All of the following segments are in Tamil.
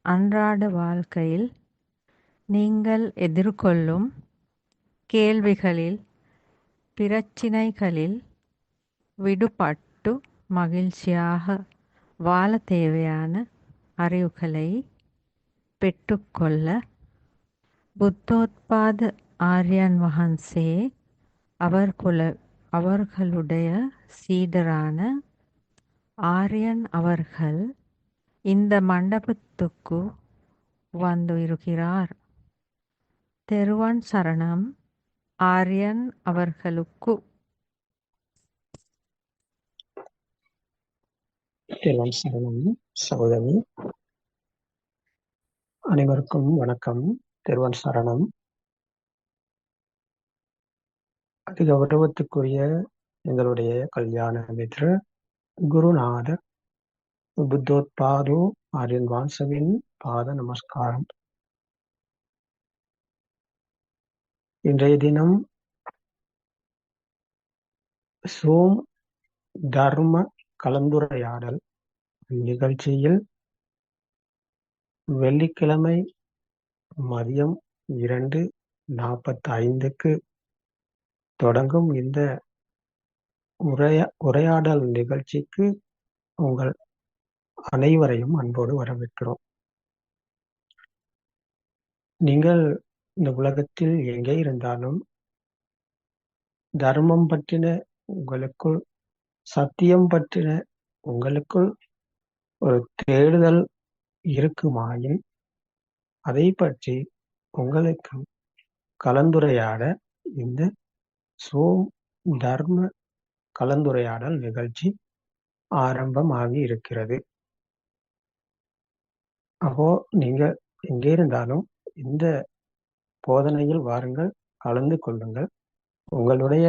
அன்றாட வாழ்க்கையில் நீங்கள் எதிர்கொள்ளும் கேள்விகளில், பிரச்சினைகளில் விடுபட்டு மகிழ்ச்சியாக வாழ தேவையான அறிவுகளை பெற்றுக்கொள்ள புத்தோத்பாத ஆரியன் வහන්සේ அவர்களுடைய சீடரான ஆரியன் அவர்கள் இந்த மண்டபத்துக்கு வந்து இருக்கிறார். தெருவன் சரணம் ஆரியன் அவர்களுக்கு. தெருவன் சரணம் சகோதரி. அனைவருக்கும் வணக்கம். தெருவன் சரணம். அதிக கௌரவத்துக்குரிய எங்களுடைய கல்யாண மித்ர குருநாதர் புத்தோத்பாதோ ஆரியன் வான்சவின் பாத நமஸ்காரம். இன்றைய தினம் சோம் தர்ம கலந்துரையாடல் நிகழ்ச்சியில் வெள்ளிக்கிழமை மதியம் 2:45 தொடங்கும் இந்த உரையாடல் நிகழ்ச்சிக்கு உங்கள் அனைவரையும் அன்போடு வரவேற்கிறோம். நீங்கள் இந்த உலகத்தில் எங்கே இருந்தாலும் தர்மம் பற்றின உங்களுக்குள், சத்தியம் பற்றின உங்களுக்குள் ஒரு தேடுதல் இருக்குமாயின் அதை பற்றி உங்களுக்கு கலந்துரையாட இந்த சோம் தர்ம கலந்துரையாடல் நிகழ்ச்சி ஆரம்பமாகி இருக்கிறது. அப்போ நீங்கள் எங்கே இருந்தாலும் இந்த போதனையில் வாருங்கள், கலந்து கொள்ளுங்கள். உங்களுடைய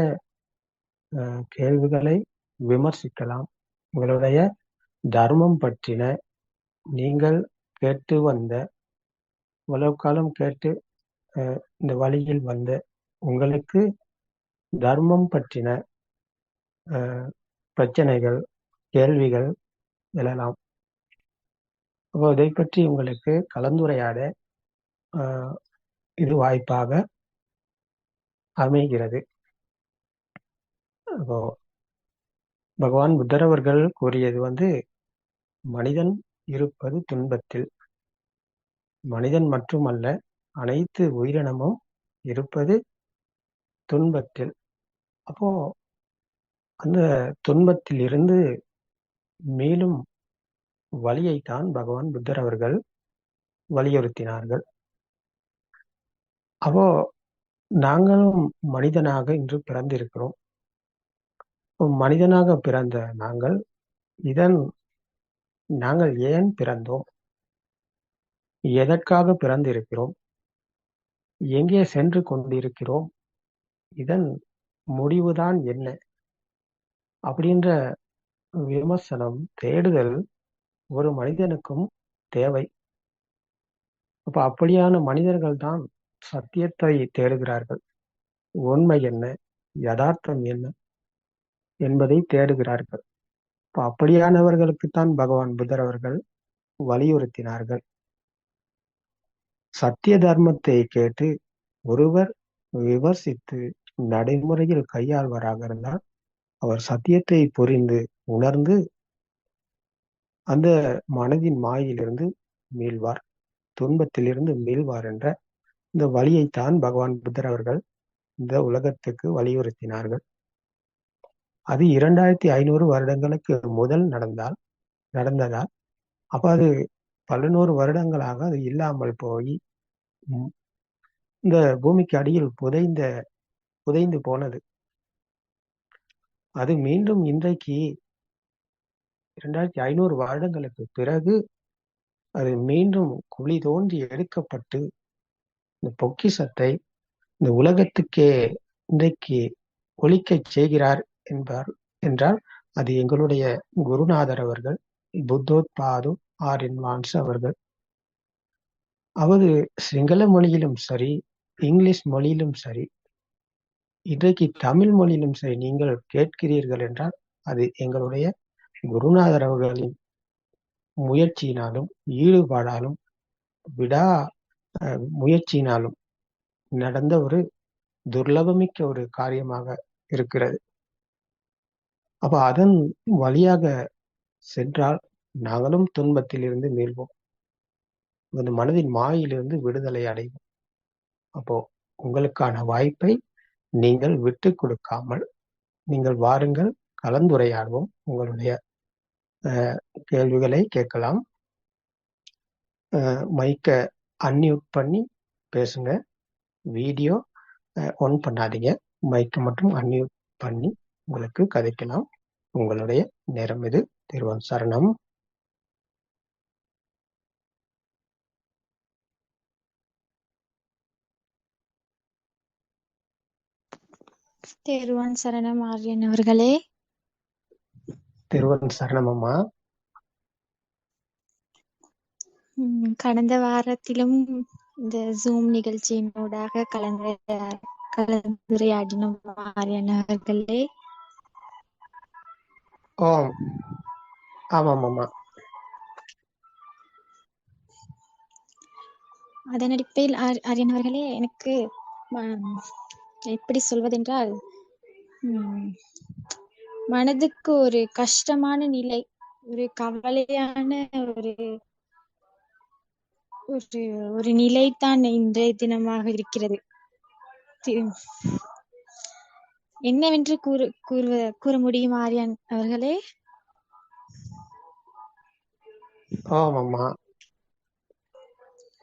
கேள்விகளை விமர்சிக்கலாம். உங்களுடைய தர்மம் பற்றின நீங்கள் கேட்டு வந்த, இவ்வளவு காலம் கேட்டு இந்த வழியில் வந்த உங்களுக்கு தர்மம் பற்றின பிரச்சனைகள், கேள்விகள் எழலாம். அப்போ இதை பற்றி உங்களுக்கு கலந்துரையாட இது வாய்ப்பாக அமைகிறது. அப்போ பகவான் புத்தர் அவர்கள் கூறியது மனிதன் இருப்பது துன்பத்தில். மனிதன் மட்டுமல்ல, அனைத்து உயிரினமும் இருப்பது துன்பத்தில். அப்போ அந்த துன்பத்தில் இருந்து மேலும் வழியைத்தான் பகவான் புத்தர் அவர்கள் வலியுறுத்தினார்கள். அப்போ நாங்களும் மனிதனாக இன்று பிறந்திருக்கிறோம். மனிதனாக பிறந்த நாங்கள் ஏன் பிறந்தோம், எதற்காக பிறந்திருக்கிறோம், எங்கே சென்று கொண்டிருக்கிறோம், இதன் முடிவுதான் என்ன அப்படின்ற விமர்சனம், தேடுதல் ஒரு மனிதனுக்கும் தேவை. அப்ப அப்படியான மனிதர்கள் தான் சத்தியத்தை தேடுகிறார்கள். உண்மை என்ன, யதார்த்தம் என்ன என்பதை தேடுகிறார்கள். அப்படியானவர்களுக்குத்தான் பகவான் புத்தர் அவர்கள் வலியுறுத்தினார்கள். சத்திய தர்மத்தை கேட்டு ஒருவர் விமர்சித்து நடைமுறையில் கையாள்வராக இருந்தால் அவர் சத்தியத்தை புரிந்து உணர்ந்து அந்த மனதின் மாயிலிருந்து மீள்வார், துன்பத்திலிருந்து மீள்வார் என்ற இந்த வழியைத்தான் பகவான் புத்தர் அவர்கள் இந்த உலகத்துக்கு வலியுறுத்தினார்கள். அது 2500 வருடங்களுக்கு முதல் நடந்ததால் அப்ப அது பல நூறு வருடங்களாக அது இல்லாமல் போய் இந்த பூமிக்கு அடியில் புதைந்து போனது. அது மீண்டும் இன்றைக்கு 2500 வருடங்களுக்கு பிறகு அது மீண்டும் குழி தோண்டி எடுக்கப்பட்டு இந்த பொக்கிஷத்தை இந்த உலகத்துக்கே இன்றைக்கு ஒலிக்கச் செய்கிறார் என்றால் அது எங்களுடைய குருநாதர் அவர்கள், புத்தோத்பாது ஆரியன் வான்ஸ் அவர்கள். அவர் சிங்கள மொழியிலும் சரி, இங்கிலீஷ் மொழியிலும் சரி, இன்றைக்கு தமிழ் மொழியிலும் சரி நீங்கள் கேட்கிறீர்கள் என்றால் அது எங்களுடைய குருநாதர் அவர்களின் முயற்சியினாலும் ஈடுபாடாலும் விடா முயற்சியினாலும் நடந்த ஒரு துர்லபமிக்க ஒரு காரியமாக இருக்கிறது. அப்ப அதன் வழியாக சென்றால் நாங்களும் துன்பத்தில் இருந்து மீள்வோம். இந்த மனதின் மாயிலிருந்து விடுதலை அடைவோம். அப்போ உங்களுக்கான வாய்ப்பை நீங்கள் விட்டு கொடுக்காமல் நீங்கள் வாருங்கள், கலந்துரையாடுவோம். உங்களுடைய கேள்விகளை கேட்கலாம். மைக்க அன்மியூட் பண்ணி பேசுங்க. வீடியோ ஒன் பண்ணாதீங்க. மைக்கை மட்டும் அன்மியூட் பண்ணி உங்களுக்கு கதைக்கலாம். உங்களுடைய நேரம் இது. திருவன் சரணம். தேர்வான் சரணம் ஆரியன் அவர்களே. திருவன் சரணம் அம்மா. கடந்த வாரத்திலும் இந்த ஜூம் நிகழ்ச்சியினூடாக கலந்துரையாடினோம் ஆரியன் அவர்களே. ஆமாம் அம்மா. அதன் அடிப்படையில் ஆரியன் அவர்களே, எனக்கு எப்படி சொல்வதென்றால், மனதுக்கு ஒரு கஷ்டமான நிலை, ஒரு கவலையான ஒரு ஒரு நிலைதான் இன்றைய தினமாக இருக்கிறது. என்னவென்று கூற முடியும் ஆரியன் அவர்களே? ஆமாம்மா,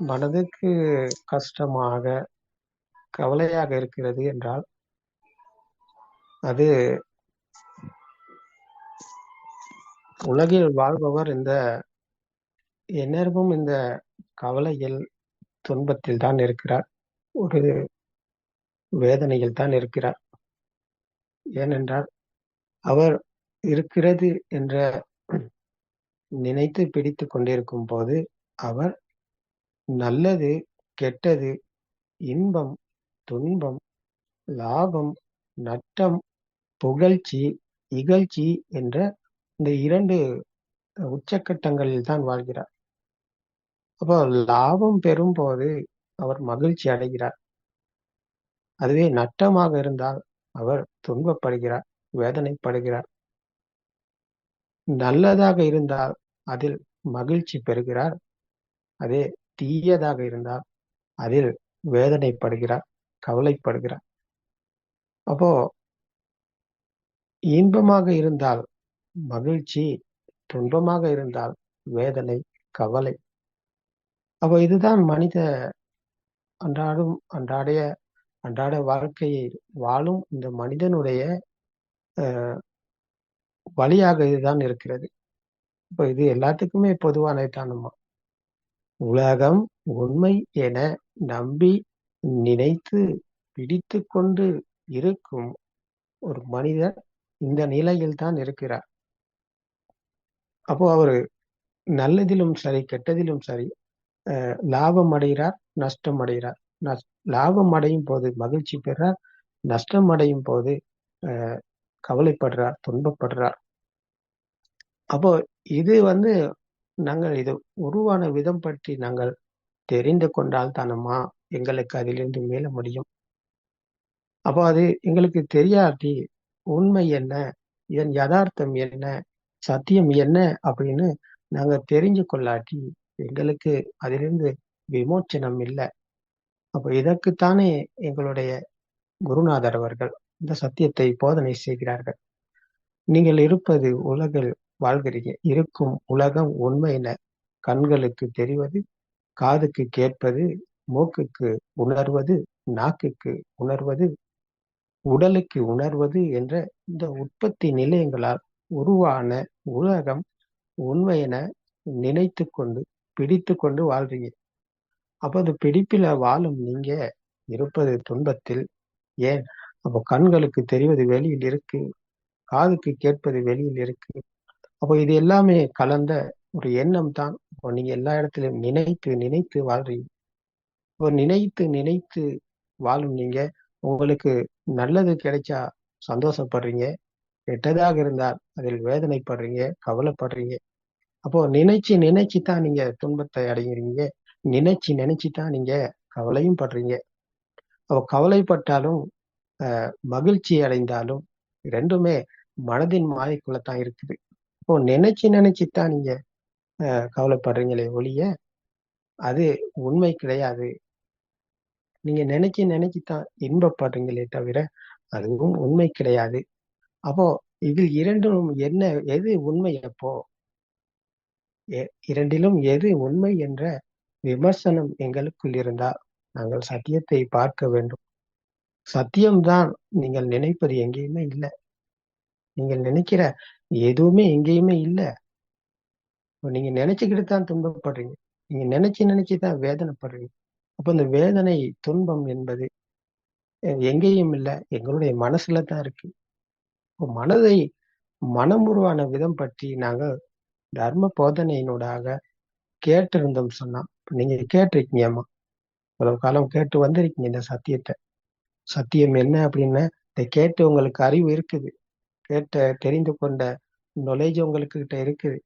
மனதுக்கு கஷ்டமாக கவலையாக இருக்கிறது என்றால் அது உலகில் வாழ்பவர் இந்த எந்நேரமும் இந்த கவலையில் துன்பத்தில் தான் இருக்கிறார், ஒரு வேதனையில் தான் இருக்கிறார். ஏனென்றால் அவர் இருக்கிறது என்ற நினைத்து பிடித்து கொண்டிருக்கும் போது அவர் நல்லது கெட்டது, இன்பம் துன்பம், லாபம் நட்டம், புகழ்ச்சி இகழ்ச்சி என்ற இந்த 2 உச்சக்கட்டங்களில் தான் வாழ்கிறார். அப்போ லாபம் பெறும் போது அவர் மகிழ்ச்சி அடைகிறார். அதுவே நட்டமாக இருந்தால் அவர் துன்பப்படுகிறார், வேதனைப்படுகிறார். நல்லதாக இருந்தால் அதில் மகிழ்ச்சி பெறுகிறார். அதே தீயதாக இருந்தால் அதில் வேதனைப்படுகிறார், கவலைப்படுகிறார். அப்போ இன்பமாக இருந்தால் மகிழ்ச்சி, துன்பமாக இருந்தால் வேதனை, கவலை. அப்போ இதுதான் மனித அன்றாட வாழ்க்கையை வாழும் இந்த மனிதனுடைய வழியாக இதுதான் இருக்கிறது. இப்போ இது எல்லாத்துக்குமே பொதுவானதுதானம்மா. உலகம் உண்மை என நம்பி நினைத்து பிடித்து கொண்டு இருக்கும் ஒரு மனிதர் இந்த நிலையில் தான் இருக்கிறார். அப்போ அவரு நல்லதிலும் சரி கெட்டதிலும் சரி லாபம் அடைகிறார், நஷ்டம் அடைகிறார். லாபம் அடையும் போது மகிழ்ச்சி பெறார், நஷ்டம் அடையும் போது கவலைப்படுறார், துன்பப்படுறார். அப்போ இது நாங்கள் இது உருவான விதம் பற்றி நாங்கள் தெரிந்து கொண்டால் தானம்மா எங்களுக்கு அதிலிருந்து மீள முடியும். அப்போ அது எங்களுக்கு தெரியாட்டி உண்மை என்ன, இதன் யதார்த்தம் என்ன, சத்தியம் என்ன அப்படின்னு நாங்க தெரிஞ்சு கொள்ளாட்டி எங்களுக்கு அதிலிருந்து விமோச்சனம் இல்லை. அப்போ இதற்குத்தானே எங்களுடைய குருநாதர் அவர்கள் இந்த சத்தியத்தை போதனை செய்கிறார்கள். நீங்கள் இருப்பது உலகில் வாழ்கிறீங்க, இருக்கும் உலகம் உண்மை என கண்களுக்கு தெரிவது, காதுக்கு கேட்பது, மூக்குக்கு உணர்வது, நாக்குக்கு உணர்வது, உடலுக்கு உணர்வது என்ற இந்த உற்பத்தி நிலையங்களால் உருவான உலகம் உண்மை என நினைத்து கொண்டு பிடித்து கொண்டு வாழ்றீங்க. அப்போ அது பிடிப்பில வாழும் நீங்க இருப்பது துன்பத்தில். ஏன்? அப்போ கண்களுக்கு தெரிவது வெளியில் இருக்கு, காதுக்கு கேட்பது வெளியில் இருக்கு. அப்போ இது எல்லாமே கலந்த ஒரு எண்ணம் தான். இப்போ நீங்க எல்லா இடத்திலும் நினைத்து நினைத்து வாழ்றீங்க. இப்போ நினைத்து நினைத்து வாழும் நீங்க உங்களுக்கு நல்லது கிடைச்சா சந்தோஷப்படுறீங்க, கெட்டதாக இருந்தால் அதில் வேதனைப்படுறீங்க, கவலைப்படுறீங்க. அப்போ நினைச்சு நினைச்சு தான் நீங்க துன்பத்தை அடைகிறீங்க, நினைச்சுதான் நீங்க கவலையும் படுறீங்க. அப்ப கவலைப்பட்டாலும் மகிழ்ச்சி அடைந்தாலும் ரெண்டுமே மனதின் மாயைக்குள்ளதான் இருக்குது. இப்போ நினைச்சுதான் நீங்க கவலைப்படுறீங்களே ஒழிய அது உண்மை கிடையாது. நீங்க நினைச்சுதான் இன்பப்படுறீங்களே தவிர அதுவும் உண்மை கிடையாது. அப்போ இதில் இரண்டும் என்ன, எது உண்மை? அப்போ இரண்டிலும் எது உண்மை என்ற விமர்சனம் எங்களுக்குள் இருந்தால் நாங்கள் சத்தியத்தை பார்க்க வேண்டும். சத்தியம்தான் நீங்கள் நினைப்பது எங்கேயுமே இல்லை. நீங்கள் நினைக்கிற எதுவுமே எங்கேயுமே இல்லை. நீங்க நினைச்சுக்கிட்டு தான் துன்பப்படுறீங்க. நீங்க நினைச்சுதான் வேதனைப்படுறீங்க. அப்ப இந்த வேதனை, துன்பம் என்பது எங்கேயும் இல்லை, எங்களுடைய மனசுல தான் இருக்கு. இப்போ மனமுருவான விதம் பற்றி நாங்கள் தர்ம போதனையினூடாக கேட்டிருந்தோம் சொன்னா, நீங்க கேட்டிருக்கீங்கம்மா, இவ்வளவு காலம் கேட்டு வந்திருக்கீங்க இந்த சத்தியத்தை. சத்தியம் என்ன அப்படின்னு இதை கேட்டு உங்களுக்கு அறிவு இருக்குது, தெரிந்து கொண்ட நாலேஜ் உங்களுக்கு கிட்ட இருக்குது.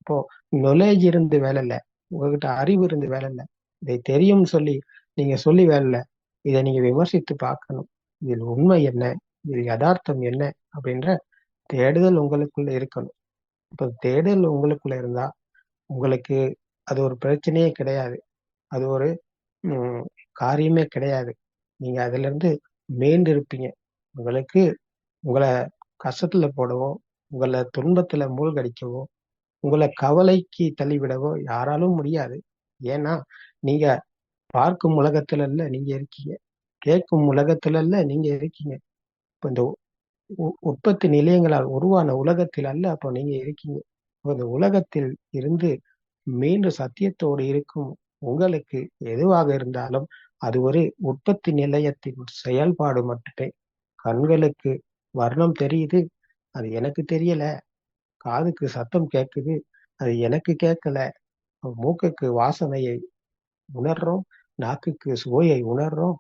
இப்போ நாலேஜ் இருந்து வேலை இல்லை, உங்ககிட்ட அறிவு இருந்து வேலை இல்லை. இதை தெரியும் சொல்லி நீங்க சொல்லி வேலை இல்லை. இதை நீங்க விமர்சித்து பார்க்கணும். இதில் உண்மை என்ன, இது யதார்த்தம் என்ன அப்படின்ற தேடுதல் உங்களுக்குள்ள இருக்கணும். இப்போ தேடுதல் உங்களுக்குள்ள இருந்தா உங்களுக்கு அது ஒரு பிரச்சனையே கிடையாது, அது ஒரு காரியமே கிடையாது. நீங்க அதுல இருந்து மீண்டு இருப்பீங்க. உங்களை கஷ்டத்துல போடவோ, உங்களை துன்பத்துல மூழ்கடிக்கவோ, உங்களை கவலைக்கு தள்ளிவிடவோ யாராலும் முடியாது. ஏன்னா நீங்க பார்க்கும் உலகத்துல இல்ல நீங்க இருக்கீங்க, கேட்கும் உலகத்துல இல்ல நீங்க இருக்கீங்க. இப்ப இந்த உற்பத்தி நிலையங்களால் உருவான உலகத்தில் அல்ல அப்போ நீங்க இருக்கீங்க. இந்த உலகத்தில் இருந்து மீண்டும் சத்தியத்தோடு இருக்கும் உங்களுக்கு எதுவாக இருந்தாலும் அது ஒரு உற்பத்தி நிலையத்தின் செயல்பாடு மட்டுமே. கண்களுக்கு வர்ணம் தெரியுது, அது எனக்கு தெரியல. காதுக்கு சத்தம் கேட்குது, அது எனக்கு கேட்கல. மூக்குக்கு வாசனையை உணர்றோம், நாக்குக்கு சுவையை உணர்றோம்,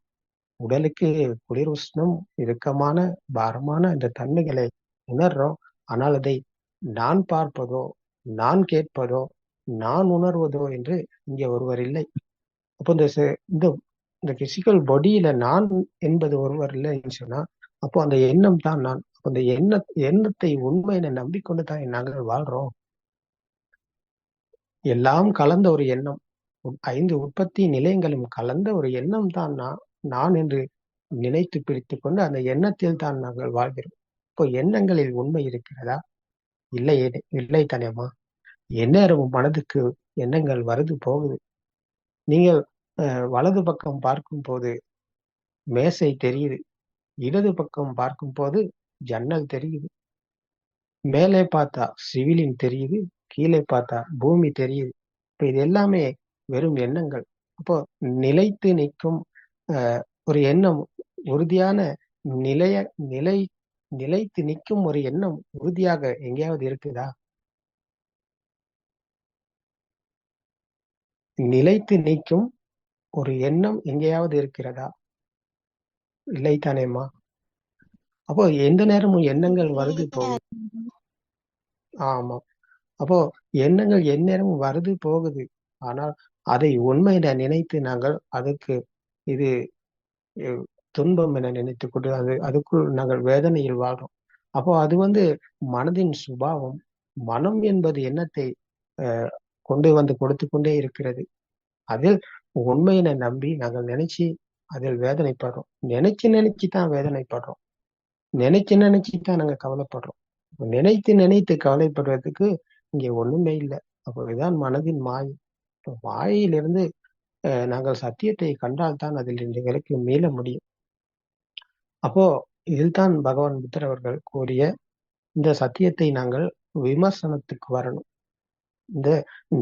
உடலுக்கு குளிர் உஷ்ணம் இறுக்கமான பாரமான இந்த தன்மைகளை உணர்றோம். ஆனால் அதை நான் பார்ப்பதோ, நான் கேட்பதோ, நான் உணர்வதோ என்று இங்கே ஒருவர் இல்லை. அப்போ இந்த பிசிக்கல் பாடியில நான் என்பது ஒருவர் இல்லைன்னு சொன்னா, அப்போ அந்த எண்ணம் தான் நான். அந்த எண்ணத்தை உண்மை என நம்பிக்கொண்டு தான் நாங்கள் வாழ்றோம். எல்லாம் கலந்த ஒரு எண்ணம், 5 உற்பத்தி நிலையங்களும் கலந்த ஒரு எண்ணம் தான் நான் என்று நினைத்து பிடித்து கொண்டு அந்த எண்ணத்தில் தான் நாங்கள் வாழ்கிறோம். இப்போ எண்ணங்களில் உண்மை இருக்கிறதா? இல்லை தானேம்மா. எந்நேரமும் மனதுக்கு எண்ணங்கள் வருது போகுது. நீங்கள் வலது பக்கம் பார்க்கும் போது மேசை தெரியுது, இடது பக்கம் பார்க்கும் போது ஜன்னல் தெரியுது, மேலே பார்த்தா சிவிலின் தெரியுது, கீழே பார்த்தா பூமி தெரியுது. இப்ப இது எல்லாமே வெறும் எண்ணங்கள். அப்போ நிலைத்து நிற்கும் ஒரு எண்ணம், உறுதியான நிலைத்து நிற்கும் ஒரு எண்ணம் உறுதியாக எங்கேயாவது இருக்குதா? நிலைத்து நிற்கும் ஒரு எண்ணம் எங்கேயாவது இருக்கிறதா? இல்லை தானேம்மா. அப்போ எந்த நேரமும் எண்ணங்கள் வருது போகுது. ஆமா. அப்போ எண்ணங்கள் எந்நேரமும் வருது போகுது. ஆனால் அதை உண்மை என நினைத்து நாங்கள் அதுக்கு இது துன்பம் என நினைத்து கொண்டு அதுக்குள் நாங்கள் வேதனையில் வாழ்றோம். அப்போ அது மனதின் சுபாவம். மனம் என்பது எண்ணத்தை கொண்டு வந்து கொடுத்து கொண்டே இருக்கிறது. அதில் உண்மை என நம்பி நாங்கள் நினைச்சு அதில் வேதனைப்படுறோம். நினைச்சுதான் வேதனைப்படுறோம். நினைச்சுதான் நாங்க கவலைப்படுறோம். நினைத்து கவலைப்படுறதுக்கு இங்கே ஒண்ணுமே இல்லை. அப்போ இதுதான் மனதின் மாயை. மாயையிலிருந்து நாங்கள் சத்தியத்தை கண்டால்தான் அதில் எங்களுக்கு மீள முடியும். அப்போ இதில்தான் பகவான் புத்தர் அவர்கள் கூறிய இந்த சத்தியத்தை நாங்கள் விமர்சனத்துக்கு வரணும். இந்த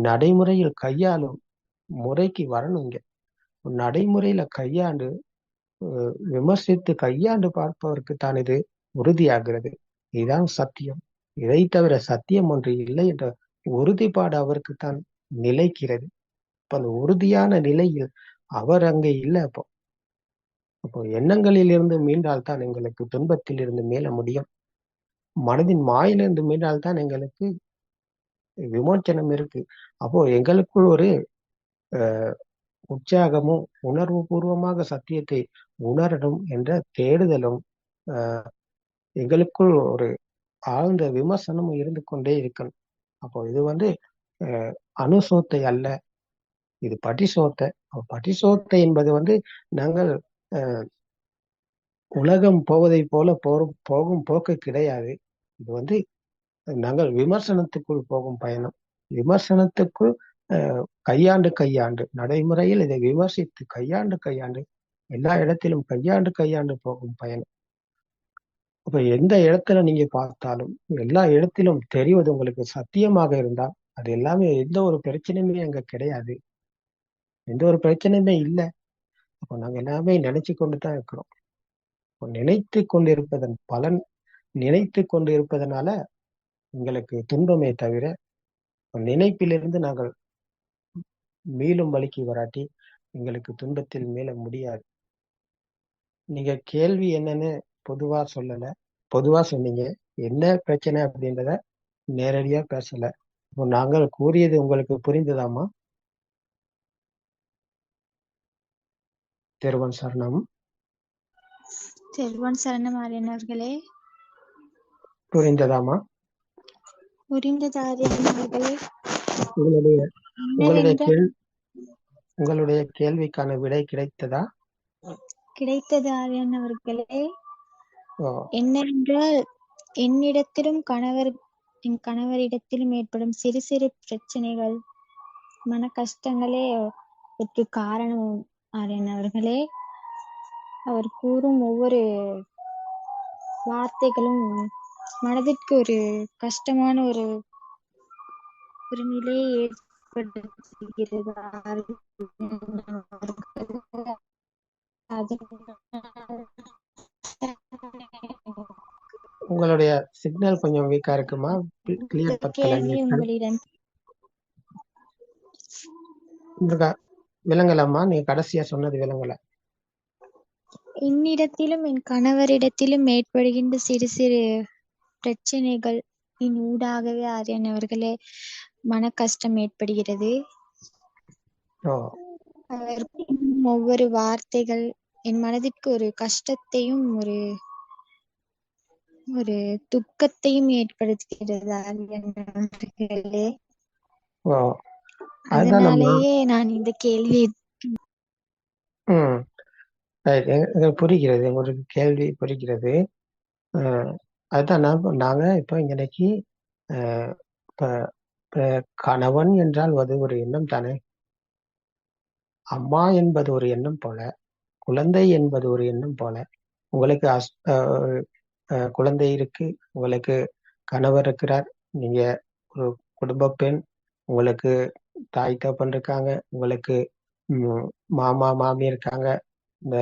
நடைமுறையில் கையாளும் முறைக்கு வரணும். இங்க நடைமுறையில கையாண்டு விமர்சித்து கையாண்டு பார்ப்பவருக்கு தான் இது உறுதியாகிறது. இதுதான் சத்தியம். இதை தவிர சத்தியம் ஒன்று இல்லை என்ற உறுதிப்பாடு அவருக்கு தான் நிலைக்கிறது. இப்ப அந்த உறுதியான நிலையில் அவர் அங்கே இல்லை. அப்போ எண்ணங்களில் இருந்து மீண்டால்தான் எங்களுக்கு துன்பத்தில் இருந்து மீள முடியும். மனதின் மாயிலிருந்து மீண்டால்தான் எங்களுக்கு விமோச்சனம் இருக்கு. அப்போ எங்களுக்குள் ஒரு உற்சாகமும் உணர்வு பூர்வமாக சத்தியத்தை உணரணும் என்ற தேடுதலும் எங்களுக்குள் ஒரு ஆழ்ந்த விமர்சனமும் இருந்து கொண்டே இருக்கணும். அப்போ இது அணுசோத்தை அல்ல, இது படிசோத்தை. படிசோத்தை என்பது நாங்கள் உலகம் போவதை போல போகும் போக்கு கிடையாது. இது நாங்கள் விமர்சனத்துக்குள் போகும் பயணம். விமர்சனத்துக்குள் கையாண்டு நடைமுறையில் இதை விமர்சித்து கையாண்டு எல்லா இடத்திலும் கையாண்டு போகும் பயணம். அப்ப எந்த இடத்துல நீங்க பார்த்தாலும் எல்லா இடத்திலும் தெரிவது உங்களுக்கு சத்தியமாக இருந்தா அது எல்லாமே எந்த ஒரு பிரச்சனையுமே அங்க கிடையாது, எந்த ஒரு பிரச்சனையுமே இல்லை. அப்போ நாங்க எல்லாமே நினைச்சு கொண்டுதான் இருக்கிறோம். நினைத்து கொண்டிருப்பதன் பலன், நினைத்து கொண்டிருப்பதனால எங்களுக்கு துன்பமே தவிர நினைப்பிலிருந்து நாங்கள் மீளும் வழிக்கு வராட்டி எங்களுக்கு துன்பத்தில் மீள முடியாது. நீங்க கேள்வி என்னன்னு பொதுவா சொல்லல, பொதுவா சொன்னீங்க. என்ன பிரச்சனை அப்படின்றத நேரடியா பேசல. இப்போ நாங்கள் கூறியது உங்களுக்கு புரிந்ததாமா? தெருவன் சரணம். செல்வன் சரணம் ஆரியன் அவர்களே. புரிந்ததாமா? புரிந்தது ஆரியன் அவர்களே. உங்களுடைய கேள்விக்கான விடை கிடைத்ததா? கிடைத்தது ஆரியன் அவர்களே. என்னவென்றால் என்னிடத்திலும் என் கணவரிடத்திலும் ஏற்படும் சிறு சிறு பிரச்சனைகள், மன கஷ்டங்களே இதற்கு காரணம் ஆரியன் அவர்களே. அவர் கூறும் ஒவ்வொரு வார்த்தைகளும் மனதிற்கு ஒரு கஷ்டமான ஒரு நிலையை ஏற்படுத்துகிறது. உங்களுடைய சிக்னல் கொஞ்சம் வீக்கா இருக்குமா? கிளியர் பத்தல. விளங்கலாமா? நீங்க கடைசியா சொன்னது விளங்கல. என்னிடத்திலும் என் கணவரிடத்திலும் ஏற்படுகின்ற சிறு சிறு பிரச்சனைகள் ஊடாகவே ஆரியன் அவர்களே மன கஷ்டம் ஏற்படுகிறது. ஒவ்வொரு வார்த்தைகள் என் மனதிற்கு ஒரு கஷ்டத்தையும் ஒரு துக்கத்தையும் ஏற்படுத்துகிறது ஆரியன் அவர்களே. அதனாலேயே நான் இந்த கேள்வி புரிகிறது, உங்களுக்கு கேள்வி புரிகிறது. அதுதான் நாங்க இப்ப இன்னைக்கு கணவன் என்றால் அது ஒரு எண்ணம் தானே. அம்மா என்பது ஒரு எண்ணம் போல, குழந்தை என்பது ஒரு எண்ணம் போல. உங்களுக்கு குழந்தை இருக்கு, உங்களுக்கு கணவர் இருக்கிறார், நீங்க ஒரு குடும்ப பெண், உங்களுக்கு தாய் தகப்பன் இருக்காங்க, உங்களுக்கு மாமா மாமி இருக்காங்க, இந்த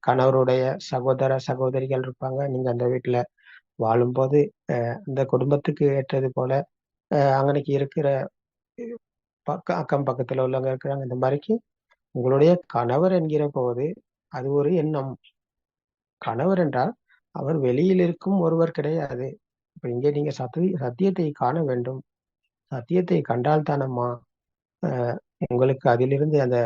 கணவருடைய சகோதர சகோதரிகள் இருப்பாங்க. நீங்க அந்த வீட்டுல வாழும்போது இந்த குடும்பத்துக்கு ஏற்றது போல அங்கனைக்கு இருக்கிற அக்கம் பக்கத்துல உள்ளவங்க இருக்கிறாங்க. இந்த மாதிரிக்கு உங்களுடைய கணவர் என்கிற போது அது ஒரு எண்ணம். கணவர் என்றால் அவர் வெளியில் இருக்கும் ஒருவர் கிடையாது. இப்ப இங்கே நீங்க சத்தியத்தை காண வேண்டும். சத்தியத்தை கண்டால் தானம்மா உங்களுக்கு அதிலிருந்து அந்த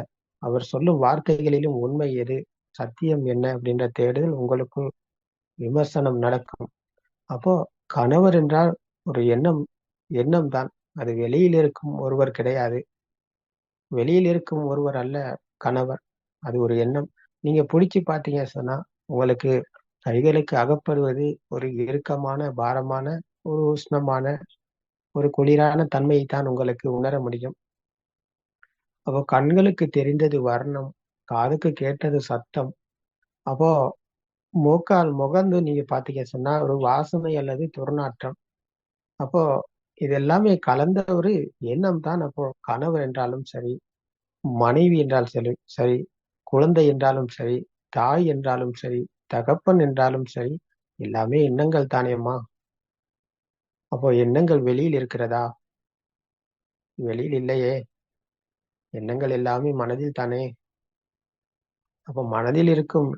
அவர் சொல்லும் வார்த்தைகளிலும் உண்மை எது, சத்தியம் என்ன அப்படின்ற தேடுதல் உங்களுக்கும் விமர்சனம் நடக்கும். அப்போ கணவர் என்றால் ஒரு எண்ணம் தான், அது வெளியில் இருக்கும் ஒருவர் கிடையாது. வெளியில் இருக்கும் ஒருவர் அல்ல கணவர், அது ஒரு எண்ணம். நீங்க பிடிச்சு பார்த்தீங்க சொன்னா உங்களுக்கு கைகளுக்கு அகப்படுவது ஒரு இறுக்கமான பாரமான ஒரு உஷ்ணமான ஒரு குளிரான தன்மையை தான் உங்களுக்கு உணர முடியும். அப்போ கண்களுக்கு தெரிந்தது வர்ணம், காதுக்கு கேட்டது சத்தம். அப்போ முகந்து நீங்க பாத்தீங்க சொன்னா ஒரு வாசனை அல்லது துர்நாற்றம். அப்போ இது எல்லாமே கலந்த ஒரு எண்ணம் தான். அப்போ கணவர் என்றாலும் சரி, மனைவி என்றால் சரி, குழந்தை என்றாலும் சரி, தாய் என்றாலும் சரி, தகப்பன் என்றாலும் சரி, எல்லாமே எண்ணங்கள் தானேம்மா. அப்போ எண்ணங்கள் வெளியில் இருக்கிறதா? வெளியில் இல்லையே. எண்ணங்கள் எல்லாமே மனதில் தானே. அப்போ மனதில் இருக்கும்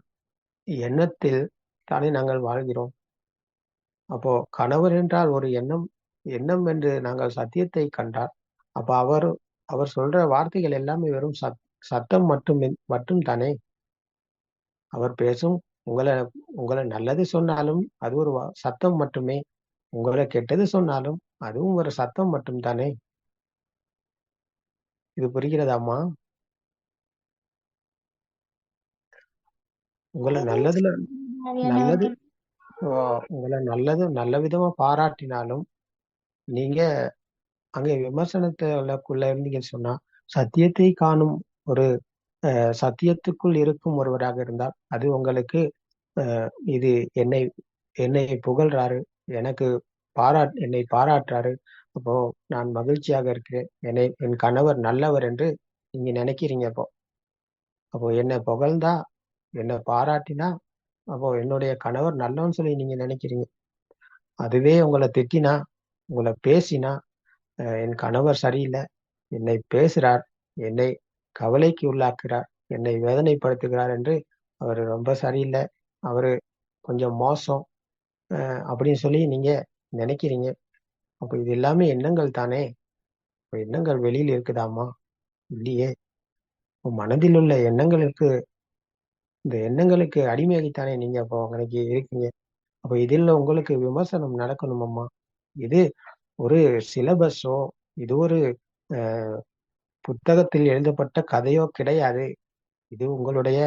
எண்ணத்தில் தானே நாங்கள் வாழ்கிறோம். அப்போ கணவர் என்றால் ஒரு எண்ணம் என்று நாங்கள் சத்தியத்தை கண்டால், அப்ப அவர் சொல்ற வார்த்தைகள் எல்லாமே வெறும் சத்தம் மட்டும் தானே. அவர் பேசும் உங்களை உங்களை நல்லது சொன்னாலும் அது ஒரு சத்தம் மட்டுமே. உங்களை கெட்டது சொன்னாலும் அதுவும் ஒரு சத்தம் மட்டும் தானே. இது புரிகிறதாம்மா? உங்களை நல்லதுல நல்லது உங்களை நல்ல விதமா பாராட்டினாலும் நீங்க அங்க விமர்சனத்துக்குள்ள இருந்தீங்க சொன்னா, சத்தியத்தை காணும் ஒரு சத்தியத்துக்குள் இருக்கும் ஒருவராக இருந்தால் அது உங்களுக்கு இது என்னை என்னை புகழ்றாரு, எனக்கு என்னை பாராட்டுறாரு, அப்போ நான் மகிழ்ச்சியாக இருக்கிறேன், என் கணவர் நல்லவர் என்று நீங்க நினைக்கிறீங்க. அப்போ என்னை புகழ்ந்தா, என்னை பாராட்டினா, அப்போ என்னுடைய கணவர் நல்லவன்னு சொல்லி நீங்க நினைக்கிறீங்க. அதுவே உங்களை திட்டினா, உங்களை பேசினா, என் கணவர் சரியில்லை, என்னை பேசுறார், என்னை கவலைக்கு உள்ளாக்குறார், என்னை வேதனைப்படுத்துகிறார் என்று அவர் ரொம்ப சரியில்லை, அவரு கொஞ்சம் மோசம் அப்படின்னு சொல்லி நீங்க நினைக்கிறீங்க. அப்போ இது எல்லாமே எண்ணங்கள் தானே. இப்போ எண்ணங்கள் வெளியில் இருக்குதாமா? இல்லையே. மனதில் உள்ள இந்த எண்ணங்களுக்கு அடிமையாகித்தானே நீங்க அப்போ உங்களுக்கு இருக்கீங்க. அப்போ இதில் உங்களுக்கு விமர்சனம் நடக்கணுமம்மா. இது ஒரு சிலபஸோ இது ஒரு புத்தகத்தில் எழுதப்பட்ட கதையோ கிடையாது. இது உங்களுடைய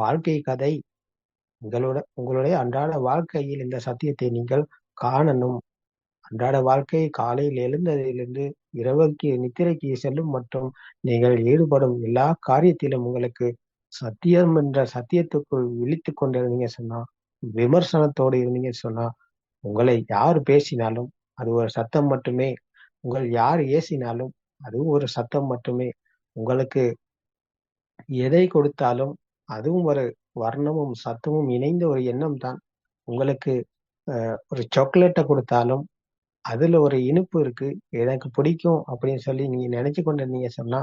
வாழ்க்கை கதை. உங்களுடைய அன்றாட வாழ்க்கையில் இந்த சத்தியத்தை நீங்கள் காணணும். அன்றாட வாழ்க்கை காலையில் எழுந்ததிலிருந்து இரவுக்கு நித்திரைக்கு செல்லும் மற்றும் நீங்கள் ஈடுபடும் எல்லா காரியத்திலும் உங்களுக்கு சத்தியம் என்ற சத்தியத்துக்குள் விழித்து கொண்டிருந்தீங்க சொன்னா, விமர்சனத்தோடு இருந்தீங்க சொன்னா, உங்களை யார் பேசினாலும் அது ஒரு சத்தம் மட்டுமே. யார் ஏசினாலும் அதுவும் ஒரு சத்தம் மட்டுமே. உங்களுக்கு எதை கொடுத்தாலும் அதுவும் ஒரு வர்ணமும் சத்தமும் இணைந்த ஒரு எண்ணம் தான். உங்களுக்கு ஒரு சாக்லேட்டை கொடுத்தாலும் அதுல ஒரு இனிப்பு இருக்கு, எனக்கு பிடிக்கும் அப்படின்னு சொல்லி நீங்க நினைச்சு கொண்டு இருந்தீங்க சொன்னா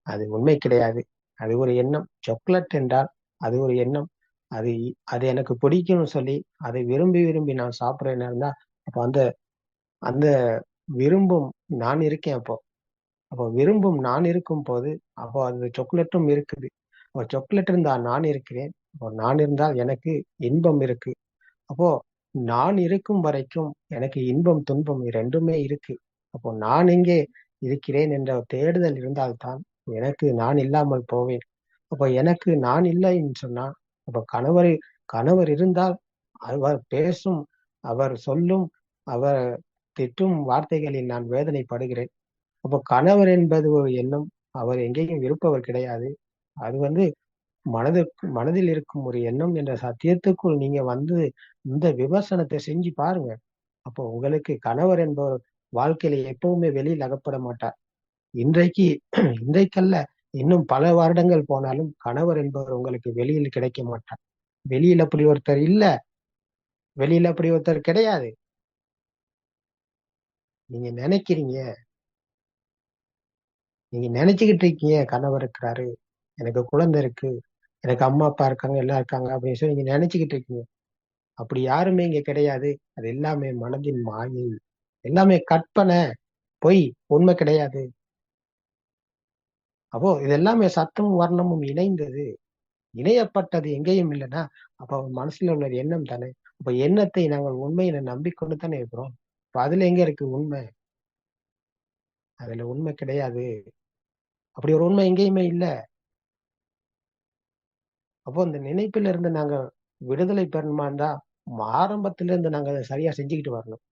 அது உண்மை கிடையாது. அது ஒரு எண்ணம். சாக்லேட் என்றால் அது ஒரு எண்ணம். அது அது எனக்கு பிடிக்கும்னு சொல்லி அதை விரும்பி விரும்பி நான் சாப்பிட்றேன்னா இருந்தா அப்போ அந்த அந்த விரும்பும் நான் இருக்கேன். அப்போ விரும்பும் நான் இருக்கும் போது அப்போ அந்த சாக்லேட்டும் இருக்குது. அப்போ சாக்லேட் இருந்தா நான் இருக்கிறேன். அப்போ நான் இருந்தால் எனக்கு இன்பம் இருக்கு. அப்போ நான் இருக்கும் வரைக்கும் எனக்கு இன்பம் துன்பம் இரண்டுமே இருக்கு. அப்போ நான் எங்கே இருக்கிறேன் என்ற தேடுதல் இருந்தால்தான் எனக்கு நான் இல்லாமல் போவேன். அப்போ எனக்கு நான் இல்லைன்னு சொன்னா அப்போ கணவர் இருந்தால் அவர் பேசும், அவர் சொல்லும், அவர் திட்டும் வார்த்தைகளில் நான் வேதனைப்படுகிறேன். அப்போ கணவர் என்பது ஒரு எண்ணம், அவர் எங்கேயும் இருப்பவர் கிடையாது. அது மனதில் இருக்கும் ஒரு எண்ணம் என்ற சத்தியத்துக்குள் நீங்க வந்து இந்த விமர்சனத்தை செஞ்சு பாருங்க. அப்போ உங்களுக்கு கணவர் என்பவர் வாழ்க்கையில எப்பவுமே வெளியில் அகப்பட மாட்டார். இன்றைக்கல்ல, இன்னும் பல வருடங்கள் போனாலும் கணவர் என்பவர் உங்களுக்கு வெளியில் கிடைக்க மாட்டார். வெளியில் அப்படி ஒருத்தர் இல்ல, வெளியில அப்படி ஒருத்தர் கிடையாது. நீங்க நினைக்கிறீங்க, நீங்க நினைச்சுக்கிட்டு இருக்கீங்க கணவர் இருக்கிறாரு, எனக்கு குழந்தை இருக்கு, எனக்கு அம்மா அப்பா இருக்காங்க, எல்லாம் இருக்காங்க அப்படின்னு சொல்லி நீங்க நினைச்சுக்கிட்டு இருக்கீங்க. அப்படி யாருமே இங்க கிடையாது. அது எல்லாமே மனதின் மாயை, எல்லாமே கற்பனை, பொய், உண்மை கிடையாது. அப்போ இது எல்லாமே சத்தமும் வர்ணமும் இணைந்தது, இணையப்பட்டது எங்கேயும் இல்லைன்னா அப்போ மனசுல உள்ள எண்ணம் தானே. அப்ப எண்ணத்தை நாங்கள் உண்மையில நம்பிக்கொண்டு தானே இருக்கிறோம். இப்ப அதுல எங்க இருக்கு உண்மை? அதுல உண்மை கிடையாது. அப்படி ஒரு உண்மை எங்கேயுமே இல்ல. அப்போ இந்த நினைப்பில இருந்து நாங்க விடுதலை பெறணுமான் தான் ஆரம்பத்துல இருந்து நாங்க அதை சரியா செஞ்சுக்கிட்டு வரணும்.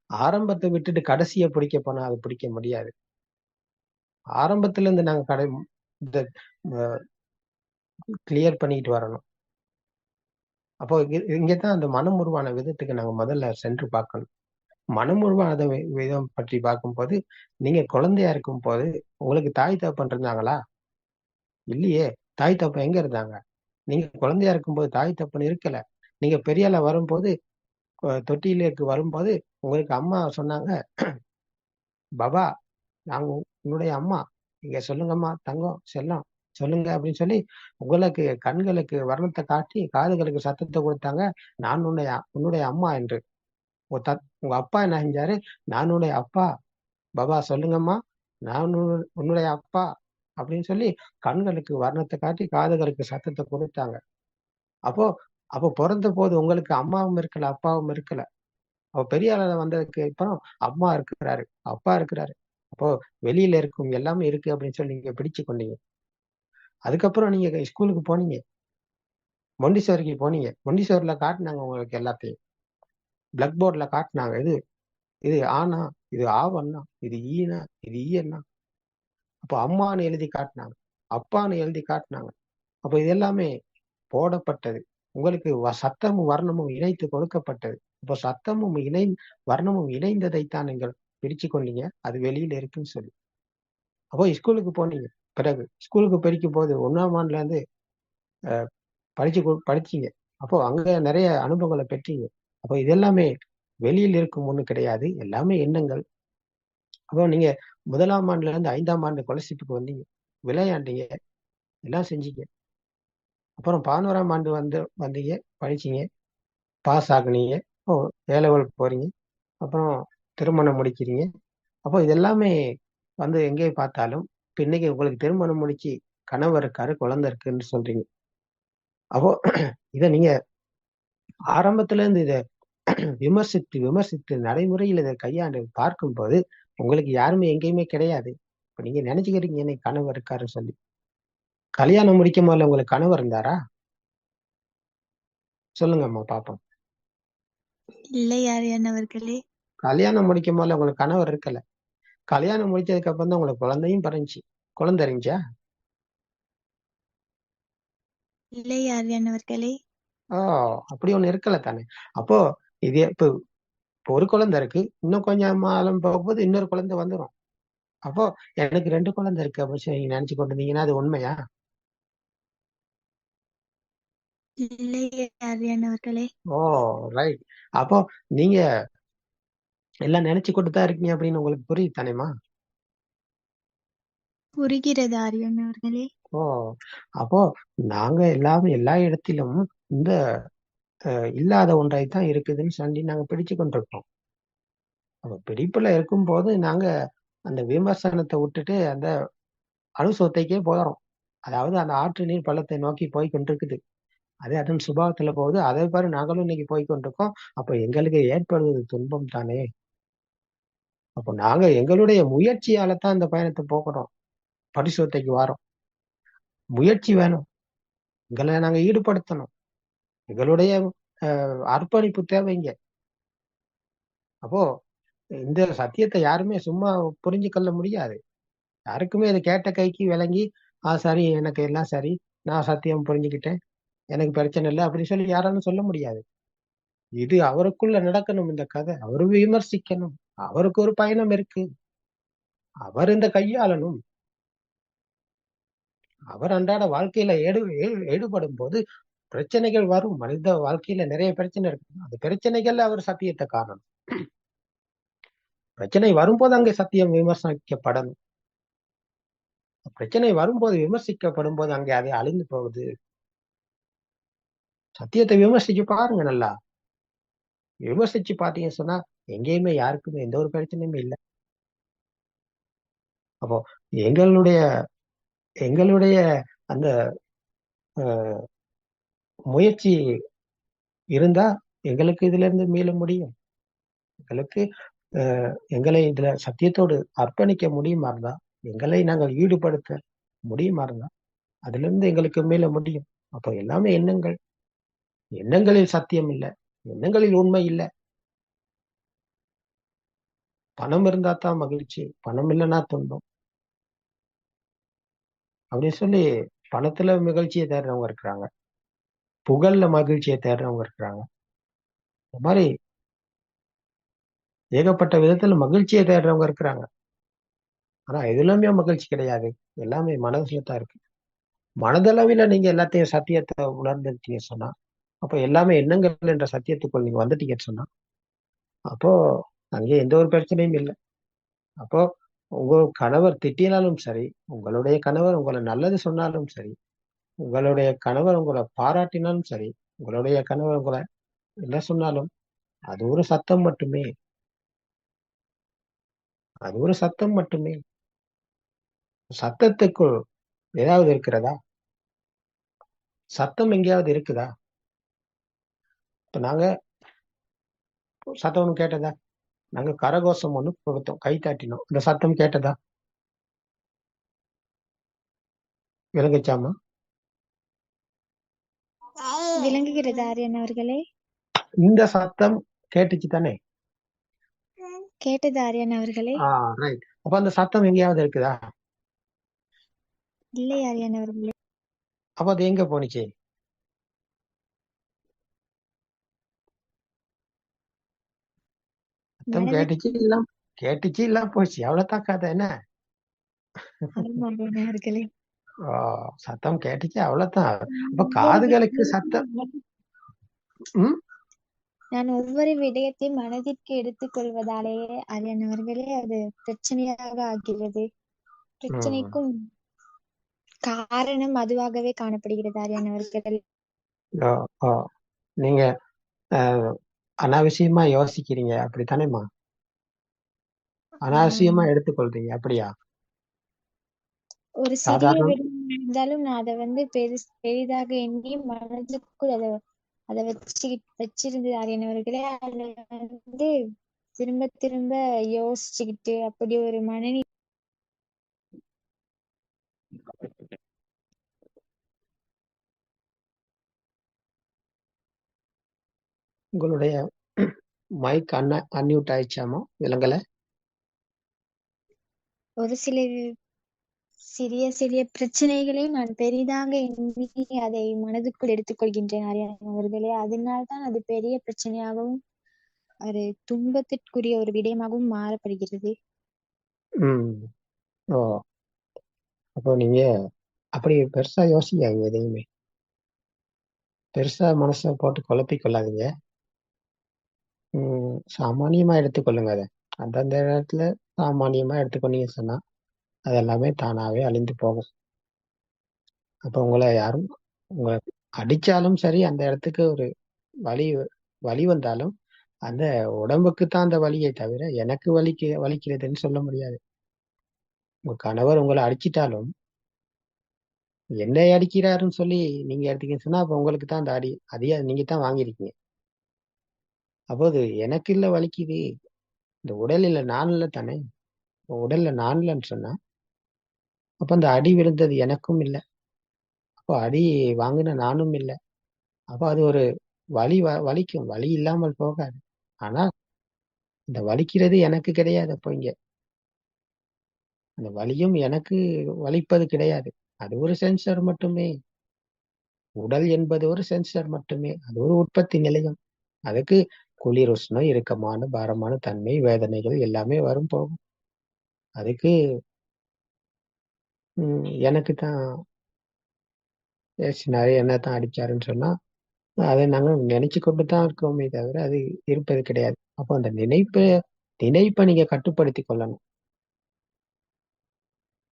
ஆரம்பத்தை விட்டுட்டு கடைசியை பிடிக்க போனா அது பிடிக்க முடியாது. ஆரம்பத்துல இருந்து நாங்க இந்த கிளியர் பண்ணிட்டு வரணும். அப்போ இங்கதான் அந்த மனம் உருவான விதத்துக்கு நாங்க முதல்ல சென்று பார்க்கணும். மனம் உருவான விதம் பற்றி பார்க்கும்போது, நீங்க குழந்தையா இருக்கும் போது உங்களுக்கு தாய் தகப்பன் இருந்தாங்களா? இல்லையே. தாய் தகப்பன் எங்க இருந்தாங்க? நீங்க குழந்தையா இருக்கும்போது தாய் தகப்பன் இருக்கல. நீங்க பெரிய ஆளா வரும்போது, தொட்டிலுக்கு வரும்போது உங்களுக்கு அம்மா சொன்னாங்க, பாபா நாங்க உன்னுடைய அம்மா, நீங்க சொல்லுங்கம்மா தங்கம் செல்லம் சொல்லுங்க அப்படின்னு சொல்லி உங்களுக்கு கண்களுக்கு வர்ணத்தை காட்டி காதுகளுக்கு சத்தத்தை கொடுத்தாங்க, நான் உன்னுடைய அம்மா என்று. உங்க அப்பா என்ன செஞ்சாரு? நான் உன்னுடைய அப்பா, பாபா சொல்லுங்கம்மா, நான் உன்னுடைய அப்பா அப்படின்னு சொல்லி கண்களுக்கு வர்ணத்தை காட்டி காதுகளுக்கு சத்தத்தை கொடுத்தாங்க. அப்போ அப்போ பிறந்த போது உங்களுக்கு அம்மாவும் இருக்கல, அப்பாவும் இருக்கல. அப்ப பெரிய ஆளா வந்ததுக்கு அப்புறம் அம்மா இருக்கிறாரு, அப்பா இருக்கிறாரு. அப்போ வெளியில இருக்கும் எல்லாமே இருக்கு அப்படின்னு சொல்லி நீங்க பிடிச்சு கொண்டீங்க. அதுக்கப்புறம் நீங்க ஸ்கூலுக்கு போனீங்க, மொண்டிசோரிக்கு போனீங்க. மொண்டிசோரில காட்டினாங்க உங்களுக்கு எல்லாத்தையும். பிளாக் போர்ட்ல காட்டினாங்க. இது இது ஆனா, இது ஆவண்ணா, இது ஈனா, இது ஈயண்ணா. அப்போ அம்மான்னு எழுதி காட்டினாங்க, அப்பான்னு எழுதி காட்டினாங்க. அப்போ இது எல்லாமே போடப்பட்டது. உங்களுக்கு சத்தமும் வர்ணமும் இணைத்து கொடுக்கப்பட்டது. இப்போ சத்தமும் வர்ணமும் இணைந்ததைத்தான் நீங்கள் பிரிச்சு கொண்டீங்க. அது வெளியில இருக்குன்னு சொல்லி. அப்போ ஸ்கூலுக்கு போனீங்க. பிறகு ஸ்கூலுக்கு படிக்கும் போது 1ஆம் ஆண்டுல இருந்து படிச்சீங்க. அப்போ அங்க நிறைய அனுபவங்களை பெற்றீங்க. அப்போ இது எல்லாமே வெளியில் இருக்கும் ஒண்ணு கிடையாது. எல்லாமே எண்ணங்கள். அப்போ நீங்க 1ஆம் ஆண்டுல இருந்து 5ஆம் ஆண்டு ஸ்காலர்ஷிப்புக்கு வந்தீங்க, விளையாண்டீங்க, எல்லாம் செஞ்சீங்க. அப்புறம் 11ஆம் ஆண்டு வந்தீங்க, படிச்சீங்க, பாஸ் ஆகுனீங்க. இப்போ A-level போறீங்க, அப்புறம் திருமணம் முடிக்கிறீங்க. அப்போ இது எல்லாமே எங்கே பார்த்தாலும் இப்ப இன்னைக்கு உங்களுக்கு திருமணம் முடிச்சு கணவர் இருக்காரு, குழந்தை இருக்குன்னு சொல்றீங்க. அப்போ இதை நீங்க ஆரம்பத்துல இருந்து இதை விமர்சித்து விமர்சித்து நடைமுறையில் இதை கையாண்டு பார்க்கும்போது உங்களுக்கு யாருமே எங்கேயுமே கிடையாது. இப்ப நீங்க நினைச்சுக்கிறீங்க எனக்கு கணவர் இருக்காருன்னு சொல்லி. கல்யாணம் முடிக்கும் போதுல உங்களுக்கு கணவர் இருந்தாரா? சொல்லுங்கம்மா பாப்போம். இல்லை ஆரியன் அவர்களே. கல்யாணம் முடிக்கும் போதுல உங்களுக்கு கணவர் இருக்கல. கல்யாணம் முடிச்சதுக்கு அப்புறம் தான் உங்களுக்கு குழந்தையும் பிறந்துச்சு. குழந்தை இருந்துச்சா? இல்லை ஆரியன் அவர்களே. அப்படி ஒண்ணு இருக்கல தானே. அப்போ இது இப்ப ஒரு குழந்தை இருக்கு, இன்னும் கொஞ்சம் காலம் போகும்போது இன்னொரு குழந்தை வந்துடும். அப்போ எனக்கு 2 குழந்தை இருக்கு அப்படின்னு சொல்லி நீங்க நினைச்சு கொண்டிருந்தீங்கன்னா அது உண்மையா? இல்லை ஆரியன் அவர்களே. ரைட். அப்போ நீங்க எல்லாம் நினைச்சு கொண்டு தான் இருக்கீங்க அப்படின்னு உங்களுக்கு புரியுது தானேமா? புரிகிறது ஆரியன் அவர்களே. ஓ அப்போ நாங்க எல்லா இடத்திலும் இந்த இல்லாத ஒன்றைத்தான் இருக்குதுன்னு சொல்லி நாங்க பிடிச்சு கொண்டிருக்கோம். அப்ப பிடிப்புல இருக்கும் போது நாங்க அந்த விமர்சனத்தை விட்டுட்டு அந்த அனுசோத்தைக்கே போறோம். அதாவது அந்த ஆற்று நீர் பள்ளத்தை நோக்கி போய் கொண்டிருக்குது. அது அதன் சுபாவத்துல போகுது. அதே பாரு நாங்களும் இன்னைக்கு போய் கொண்டிருக்கோம். அப்ப எங்களுக்கு ஏற்படுவது துன்பம் தானே. அப்போ நாங்க எங்களுடைய முயற்சியால தான் இந்த பயணத்தை போகணும். பரிசுத்தைக்கு வாரோம். முயற்சி வேணும். எங்களை நாங்க ஈடுபடுத்தணும். எங்களுடைய அர்ப்பணிப்பு தேவைங்க. அப்போ இந்த சத்தியத்தை யாருமே சும்மா புரிஞ்சு கொள்ள முடியாது. யாருக்குமே அதை கேட்ட கைக்கு விளங்கி சரி, எனக்கு எல்லாம் சரி, நான் சத்தியம் புரிஞ்சுக்கிட்டேன், எனக்கு பிரச்சனை இல்லை அப்படின்னு சொல்லி யாராலும் சொல்ல முடியாது. இது அவருக்குள்ள நடக்கணும். இந்த கதை அவரு விமர்சிக்கணும். அவருக்கு ஒரு பயணம் இருக்கு. அவர் இந்த கையாளணும். அவர் அன்றாட வாழ்க்கையில ஈடுபடும் போது பிரச்சனைகள் வரும். மனித வாழ்க்கையில நிறைய பிரச்சனை இருக்கு. அந்த பிரச்சனைகள் அவர் சத்தியத்தை காரணம். பிரச்சனை வரும்போது அங்கே சத்தியம் விமர்சிக்கப்படணும். பிரச்சனை வரும்போது விமர்சிக்கப்படும் போது அங்கே அது அழிந்து போகுது. சத்தியத்தை விமர்சிச்சு பாருங்க. நல்லா விமர்சிச்சு பார்த்தீங்கன்னு சொன்னா எங்கேயுமே யாருக்குமே எந்த ஒரு பிரச்சனையுமே இல்லை. அப்போ எங்களுடைய எங்களுடைய அந்த முயற்சி இருந்தா எங்களுக்கு இதுல இருந்து மீள முடியும். எங்களுக்கு எங்களை இதுல சத்தியத்தோடு அர்ப்பணிக்க முடியுமா இருந்தா, எங்களை நாங்கள் ஈடுபடுத்த முடியுமா இருந்தா அதுல இருந்து எங்களுக்கு மீள முடியும். அப்போ எல்லாமே எண்ணங்கள். எண்ணங்களில் சத்தியம் இல்லை, எண்ணங்களில் உண்மை இல்லை. பணம் இருந்தா தான் மகிழ்ச்சி, பணம் இல்லைன்னா துன்பம் அப்படின்னு சொல்லி பணத்துல மகிழ்ச்சியை தேடுறவங்க இருக்கிறாங்க, புகழ்ல மகிழ்ச்சியை தேடுறவங்க இருக்கிறாங்க. இந்த மாதிரி ஏகப்பட்ட விதத்துல மகிழ்ச்சியை தேடுறவங்க இருக்கிறாங்க. ஆனா எதுலயுமே மகிழ்ச்சி கிடையாது. எல்லாமே மனசுல தான் இருக்கு. மனதளவில நீங்க எல்லாத்தையும் சத்தியத்தை உணர்ந்துட்டீங்க சொன்னா, அப்போ எல்லாமே எண்ணங்கள் என்ற சத்தியத்துக்குள் நீங்க வந்துட்டீங்கன்னு சொன்னா, அப்போ அங்கே எந்த ஒரு பிரச்சனையும் இல்லை. அப்போ உங்க கணவர் திட்டினாலும் சரி, உங்களுடைய கணவர் உங்களை நல்லது சொன்னாலும் சரி, உங்களுடைய கணவர் உங்களை பாராட்டினாலும் சரி, உங்களுடைய கணவர் உங்களை என்ன சொன்னாலும் அது ஒரு சத்தம் மட்டுமே. அது ஒரு சத்தம் மட்டுமே. சத்தத்துக்குள் ஏதாவது இருக்கிறதா? சத்தம் எங்கேயாவது இருக்குதா? இப்ப நாங்க சத்தம் ஒண்ணு கேட்டதா? நாங்க கரகோஷம் ஒண்ணு கொடுத்தோம், கை தட்டினோம், இந்த சத்தம் கேட்டதா? விளங்குச்சாமா? விளங்குகிறது ஆரியன் அவர்களே. இந்த சத்தம் கேட்டுச்சு தானே? கேட்டது ஆரியன் அவர்களே. ரைட். அப்ப அந்த சத்தம் எங்கேயாவது இருக்குதா? இல்லை ஆரியன் அவர்களே. அப்ப அது எங்க போனுச்சு? சத்தம் மனதிற்கு கேட்டுச்சு இல்லாம போச்சு, அவ்வளவுதான் கதை. என்ன? ஆம் ஆரியன் அவர்களே. சத்தம் கேட்டுச்சு, அவ்வளவுதான். அப்ப காதுகளுக்கு சத்தம். நான் ஒவ்வொரு விடயத்தையும் மனதிற்கு எடுத்துக் கொள்வதாலேயே ஆரியன் அவர்களே அது பிரச்சனையாக ஆகிறது. பிரச்சனைக்கும் காரணம் அதுவாகவே காணப்படுகிறது ஆரியன் அவர்கள். நீங்க அனாவசியமா யோசிக்கிறீங்க, அப்படித்தானேம்மா? அனாவசியமா எடுத்துக்கொள்றீங்க, அப்படியா? ஒரு சிறிய சாதாரண விடயம் இருந்தாலும் நான் அதை பெரிதாக எண்ணி மனதுக்குள் அதை வச்சிருந்து ஆரியன் அவர்களே. அதை திரும்ப திரும்ப யோசிச்சுக்கிட்டு அப்படி ஒரு மனநிலை. உங்களுடைய மைக் அன்மியூட் ஆயிடுச்சாமா? விலங்கல? ஒரு சிறிய சிறிய பிரச்சனைகளை நான் பெரிதாக எண்ணி அதை மனதுக்குள் எடுத்துக்கொள்கின்றேன் ஆரியன் அவர்களே. அதனால்தான் அது பெரிய பிரச்சனையாகவும் ஒரு துன்பத்திற்குரிய ஒரு விடயமாகவும் மாறப்படுகிறது. ஓ அப்போ நீங்க அப்படி பெருசா யோசிக்காதீங்க, எதையுமே பெருசா மனசை போட்டு குழப்பிக் கொள்ளாதீங்க. சாமானியமா எடுத்துக்கொள்ளுங்க. அதை அந்தந்த நேரத்துல சாமானியமா எடுத்துக்கொண்டீங்க சொன்னா அது எல்லாமே தானாவே அழிந்து போகும். அப்ப உங்களை யாரும் உங்களை அடிச்சாலும் சரி, அந்த இடத்துக்கு ஒரு வலி வலி வந்தாலும் அந்த உடம்புக்கு தான் அந்த வலியை தவிர எனக்கு வலிக்கிறதுன்னு சொல்ல முடியாது. உங்க கணவர் உங்களை அடிச்சிட்டாலும் என்னை அடிக்கிறாருன்னு சொல்லி நீங்க எடுத்தீங்கன்னு சொன்னா அப்ப உங்களுக்கு தான் அந்த அடி அதையே நீங்க தான் வாங்கியிருக்கீங்க. அப்போது எனக்கு இல்ல வலிக்குது, இந்த உடல் இல்ல நான் இல்ல தானே. உடல்ல நான் இல்லைன்னு சொன்னா அப்ப அந்த அடி விழுந்தது எனக்கும் இல்லை, அப்போ அடி வாங்கின நானும் இல்லை. அப்போ அது ஒரு வலிக்கும், வலி இல்லாமல் போகாது. ஆனா இந்த வலிக்கிறது எனக்கு கிடையாது. அப்போ இங்க அந்த வலியும் எனக்கு வலிப்பது கிடையாது. அது ஒரு சென்சர் மட்டுமே. உடல் என்பது ஒரு சென்சர் மட்டுமே, அது ஒரு உற்பத்தி நிலையம். அதுக்கு குளிர், உஷ்ணம், இறுக்கமான, பாரமான தன்மை, வேதனைகள் எல்லாமே வரும் போகும். அதுக்கு எனக்கு தான் பேசினாரு, என்ன தான் அடிச்சாருன்னு சொன்னா அதை நாங்க நினைச்சு கொண்டு தான் இருக்கோமே தவிர அது இருப்பது கிடையாது. அப்போ அந்த நினைப்பை நீங்க கட்டுப்படுத்தி கொள்ளணும்.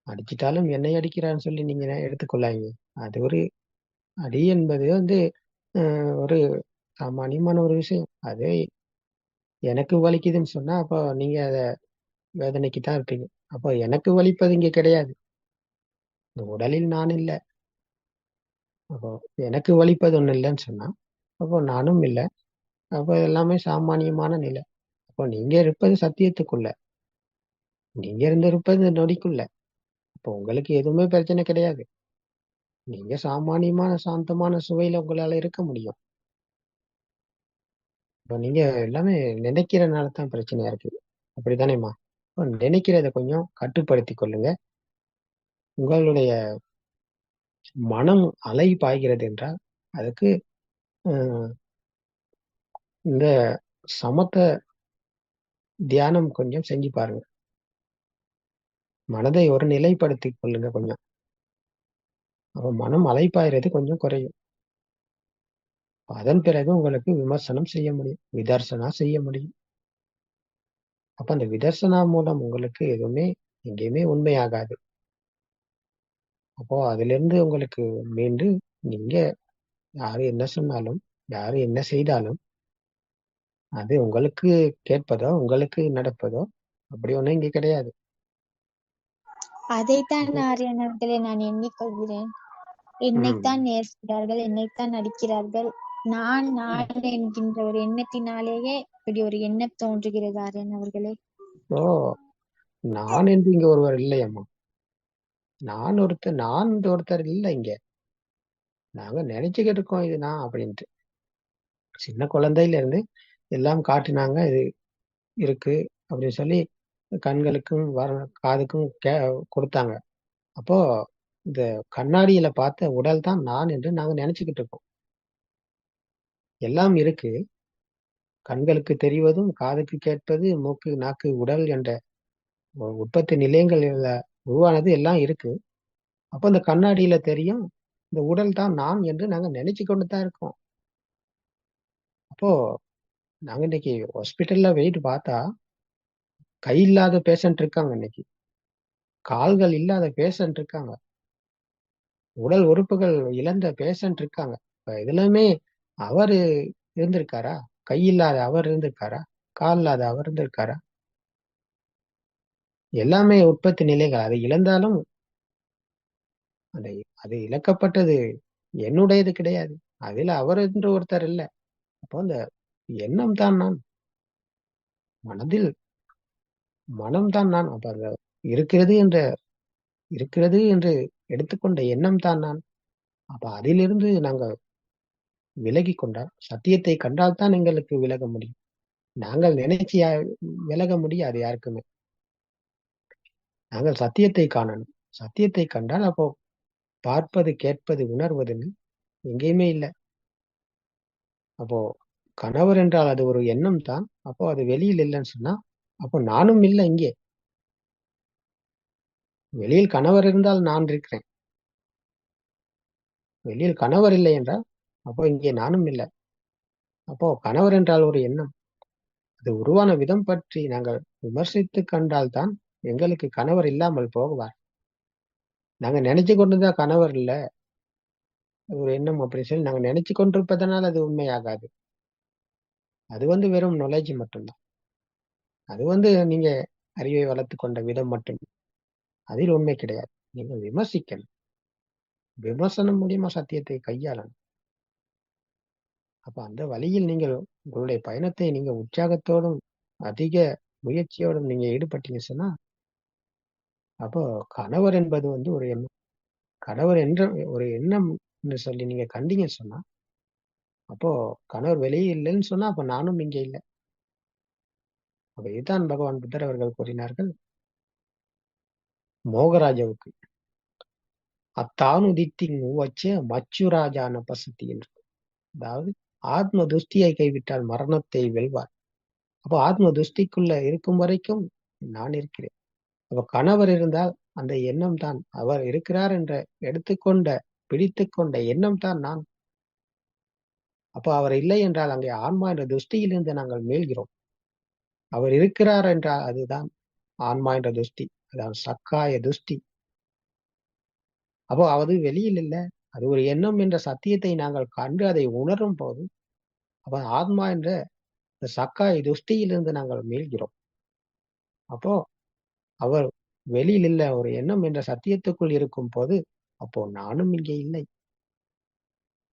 அடிச்சிட்டாலும் என்னை அடிக்கிறான்னு சொல்லி நீங்க எடுத்துக்கொள்ளாங்க. அது ஒரு அடி என்பது ஒரு சாமானியமான ஒரு விஷயம். அது எனக்கு வலிக்குதுன்னு சொன்னா அப்போ நீங்க அதை வேதனைக்கு தான் இருப்பீங்க. அப்போ எனக்கு வலிப்பது இங்க கிடையாது, இந்த உடலில் நான் இல்லை. அப்போ எனக்கு வலிப்பது ஒண்ணு இல்லைன்னு சொன்னா அப்போ நானும் இல்லை. அப்போ எல்லாமே சாமானியமான நிலை. அப்போ நீங்க இருப்பது சத்தியத்துக்குள்ள, நீங்க இருப்பது இந்த நொடிக்குள்ள. அப்போ உங்களுக்கு எதுவுமே பிரச்சனை கிடையாது. நீங்க சாமானியமான சாந்தமான சுவையில உங்களால இருக்க முடியும். இப்போ நீங்க எல்லாமே நினைக்கிறனால தான் பிரச்சனையா இருக்கு, அப்படித்தானேம்மா? இப்போ நினைக்கிறத கொஞ்சம் கட்டுப்படுத்தி கொள்ளுங்க. உங்களுடைய மனம் அலை பாய்கிறது என்றால் அதுக்கு அஹ், இந்த சமத்த தியானம் கொஞ்சம் செஞ்சு பாருங்க. மனதை ஒரு நிலைப்படுத்தி கொள்ளுங்க கொஞ்சம். அப்ப மனம் அலைப்பாயிறது கொஞ்சம் குறையும். அதன் பிறகு உங்களுக்கு விமர்சனம் செய்ய முடியும், விதர்சனா செய்ய முடியும். அப்ப அந்த விதர்சனா மூலம் உங்களுக்கு எதுவுமே எங்கேயுமே உண்மையாகாது. அப்போ அதிலிருந்து உங்களுக்கு மீண்டு நீங்க யாரு என்ன சொன்னாலும், யாரு என்ன செய்தாலும் அது உங்களுக்கு கேட்பதோ உங்களுக்கு நடப்பதோ அப்படி ஒண்ணும் இங்க கிடையாது. அதைத்தான் அப்போ ஆரியன் அவர்களே நான் எண்ணிக்கொள்கிறேன். ம் என்னைத்தான் நேசிக்கிறார்கள், என்னைத்தான் நடிக்கிறார்கள். நான் என்கின்ற ஒரு எண்ணத்தினாலேயே இப்படி ஒரு எண்ணம் தோன்றுகிறது ஆரியன் அவர்களே. ஓ நான் என்று இங்க ஒருவர் இல்லையம்மா. நான் ஒருத்தர் இல்லை இங்க. நாங்க நினைச்சுக்கிட்டு இருக்கோம் இது நான் அப்படின்ட்டு. சின்ன குழந்தையில இருந்து எல்லாம் காட்டினாங்க, இது இருக்கு அப்படின்னு சொல்லி கண்களுக்கும் காதுக்கும் கொடுத்தாங்க. அப்போ இந்த கண்ணாடியில பார்த்த உடல் தான் நான் என்று நாங்க நினைச்சுக்கிட்டு இருக்கோம். எல்லாம் இருக்கு, கண்களுக்கு தெரிவதும் காதுக்கு கேட்பது மூக்கு நாக்கு உடல் என்ற உற்பத்தி நிலையங்கள் உருவானது எல்லாம் இருக்கு. அப்போ இந்த கண்ணாடியில தெரியும் இந்த உடல் தான் நான் என்று நாங்க நினைச்சு கொண்டு தான் இருக்கோம். அப்போ நாங்க இன்னைக்கு ஹாஸ்பிட்டல்ல வெயிட் பார்த்தா கை இல்லாத பேஷண்ட் இருக்காங்க, இன்னைக்கு கால்கள் இல்லாத பேஷண்ட் இருக்காங்க, உடல் உறுப்புகள் இழந்த பேஷண்ட் இருக்காங்க. இப்ப இதுலயுமே அவரு இருந்திருக்காரா? கை இல்லாத அவர் இருந்திருக்காரா? கால் இல்லாத அவர் இருந்திருக்காரா? எல்லாமே உற்பத்தி நிலைகள். அதை இழந்தாலும் அந்த அது இழக்கப்பட்டது என்னுடையது கிடையாது. அதுல அவர் என்று ஒருத்தர் இல்ல. அப்போ அந்த எண்ணம் தான் நான், மனதில் மனம் தான் நான். அப்ப அந்த இருக்கிறது என்று எடுத்துக்கொண்ட எண்ணம் தான் நான். அப்ப அதிலிருந்து நாங்க விலகி கொண்டால், சத்தியத்தை கண்டால் தான் எங்களுக்கு விலக முடியும். நாங்கள் நினைச்சு விலக முடியாது யாருக்குமே. நாங்கள் சத்தியத்தை காணணும். சத்தியத்தை கண்டால் அப்போ பார்ப்பது கேட்பது உணர்வதுன்னு எங்கேயுமே இல்லை. அப்போ கணவர் என்றால் அது ஒரு எண்ணம் தான். அப்போ அது வெளியில் இல்லைன்னு சொன்னா அப்போ நானும் இல்லை இங்கே. வெளியில் கணவர் இருந்தால் நான் இருக்கிறேன், வெளியில் கணவர் இல்லை என்றால் அப்போ இங்கே நானும் இல்லை. அப்போ கணவர் என்றால் ஒரு எண்ணம், அது உருவான விதம் பற்றி நாங்கள் விமர்சித்து கண்டால்தான் எங்களுக்கு கணவர் இல்லாமல் போகுவார். நாங்க நினைச்சு கொண்டுதான் கணவர் இல்ல ஒரு எண்ணம் அப்படின்னு சொல்லி நாங்க நினைச்சு கொண்டிருப்பதனால் அது உண்மையாகாது. அது வெறும் நாலேஜ் மட்டும்தான். அது நீங்க அறிவை வளர்த்து கொண்ட விதம் மட்டும், அதில் உண்மை கிடையாது. நீங்க விமர்சிக்கணும், விமர்சனம் மூலியமா சத்தியத்தை கையாளணும். அப்ப அந்த வழியில் நீங்கள் உங்களுடைய பயணத்தை நீங்க உற்சாகத்தோடும் அதிக முயற்சியோடும் நீங்க ஈடுபட்டீங்க சொன்னா அப்போ கணவர் என்பது ஒரு எண்ணம். கணவர் என்ற ஒரு எண்ணம் என்று சொல்லி நீங்க கண்டீங்க சொன்னா அப்போ கணவர் வெளியே இல்லைன்னு சொன்னா அப்ப நானும் இங்கே இல்லை. அப்ப இதுதான் பகவான் புத்தர் அவர்கள் கூறினார்கள் மோகராஜாவுக்கு, அத்தானுதித்தின் வச்ச மச்சுராஜான பசத்தி என்று. அதாவது ஆத்ம துஷ்டியை கைவிட்டால் மரணத்தை வெல்வார். அப்போ ஆத்ம துஷ்டிக்குள்ள இருக்கும் வரைக்கும் நான் இருக்கிறேன். அப்ப கணவர் இருந்தால் அந்த எண்ணம் தான் அவர் இருக்கிறார் என்ற பிடித்து கொண்ட எண்ணம் தான் நான். அப்போ அவர் இல்லை என்றால் அங்கே ஆன்மா என்ற துஷ்டியிலிருந்து நாங்கள் மீள்கிறோம். அவர் இருக்கிறார் என்றால் அதுதான் ஆன்மா என்ற துஷ்டி, அதாவது சக்காய துஷ்டி. அப்போ அது வெளியில் இல்லை, அது ஒரு எண்ணம் என்ற சத்தியத்தை நாங்கள் கண்டு அதை உணரும் போது அப்ப ஆத்மா என்ற சக்காய துஷ்டியிலிருந்து நாங்கள் மீள்கிறோம். அப்போ அவர் வெளியில் இல்லை, ஒரு எண்ணம் என்ற சத்தியத்துக்குள் இருக்கும் போது அப்போ நானும் இங்கே இல்லை.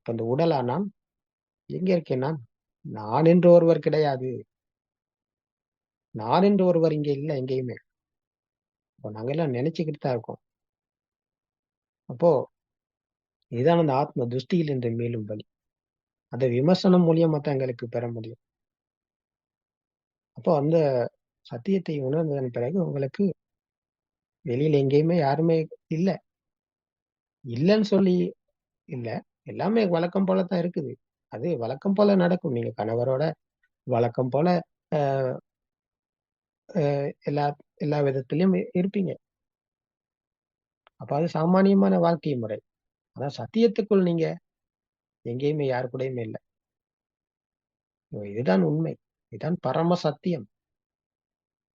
அந்த உடலா நான் எங்க இருக்கேன்? நான் என்று ஒருவர் கிடையாது. நான் என்று ஒருவர் இங்க இல்லை எங்கேயுமே. இப்போ நாங்க எல்லாம் நினைச்சுக்கிட்டு தான் இருக்கோம். அப்போ இதுதான் அந்த ஆத்ம துஷ்டியில் இருந்து மீளும் வழி. அந்த விமர்சனம் மூலியமா தான் எங்களுக்கு பெற முடியும். அப்போ அந்த சத்தியத்தை உணர்ந்ததன் பிறகு உங்களுக்கு வெளியில எங்கேயுமே யாருமே இல்லை, இல்லைன்னு சொல்லி இல்லை, எல்லாமே வழக்கம் போலத்தான் இருக்குது. அது வழக்கம் போல நடக்கும். நீங்க கணவரோட வழக்கம் போல எல்லா எல்லா விதத்திலையும் இருப்பீங்க. அப்ப அது சாமானியமான வாழ்க்கை முறை. ஆனா சத்தியத்துக்குள் நீங்க எங்கேயுமே யாரு கூடயுமே இல்லை. இதுதான் உண்மை, இதுதான் பரம சத்தியம்.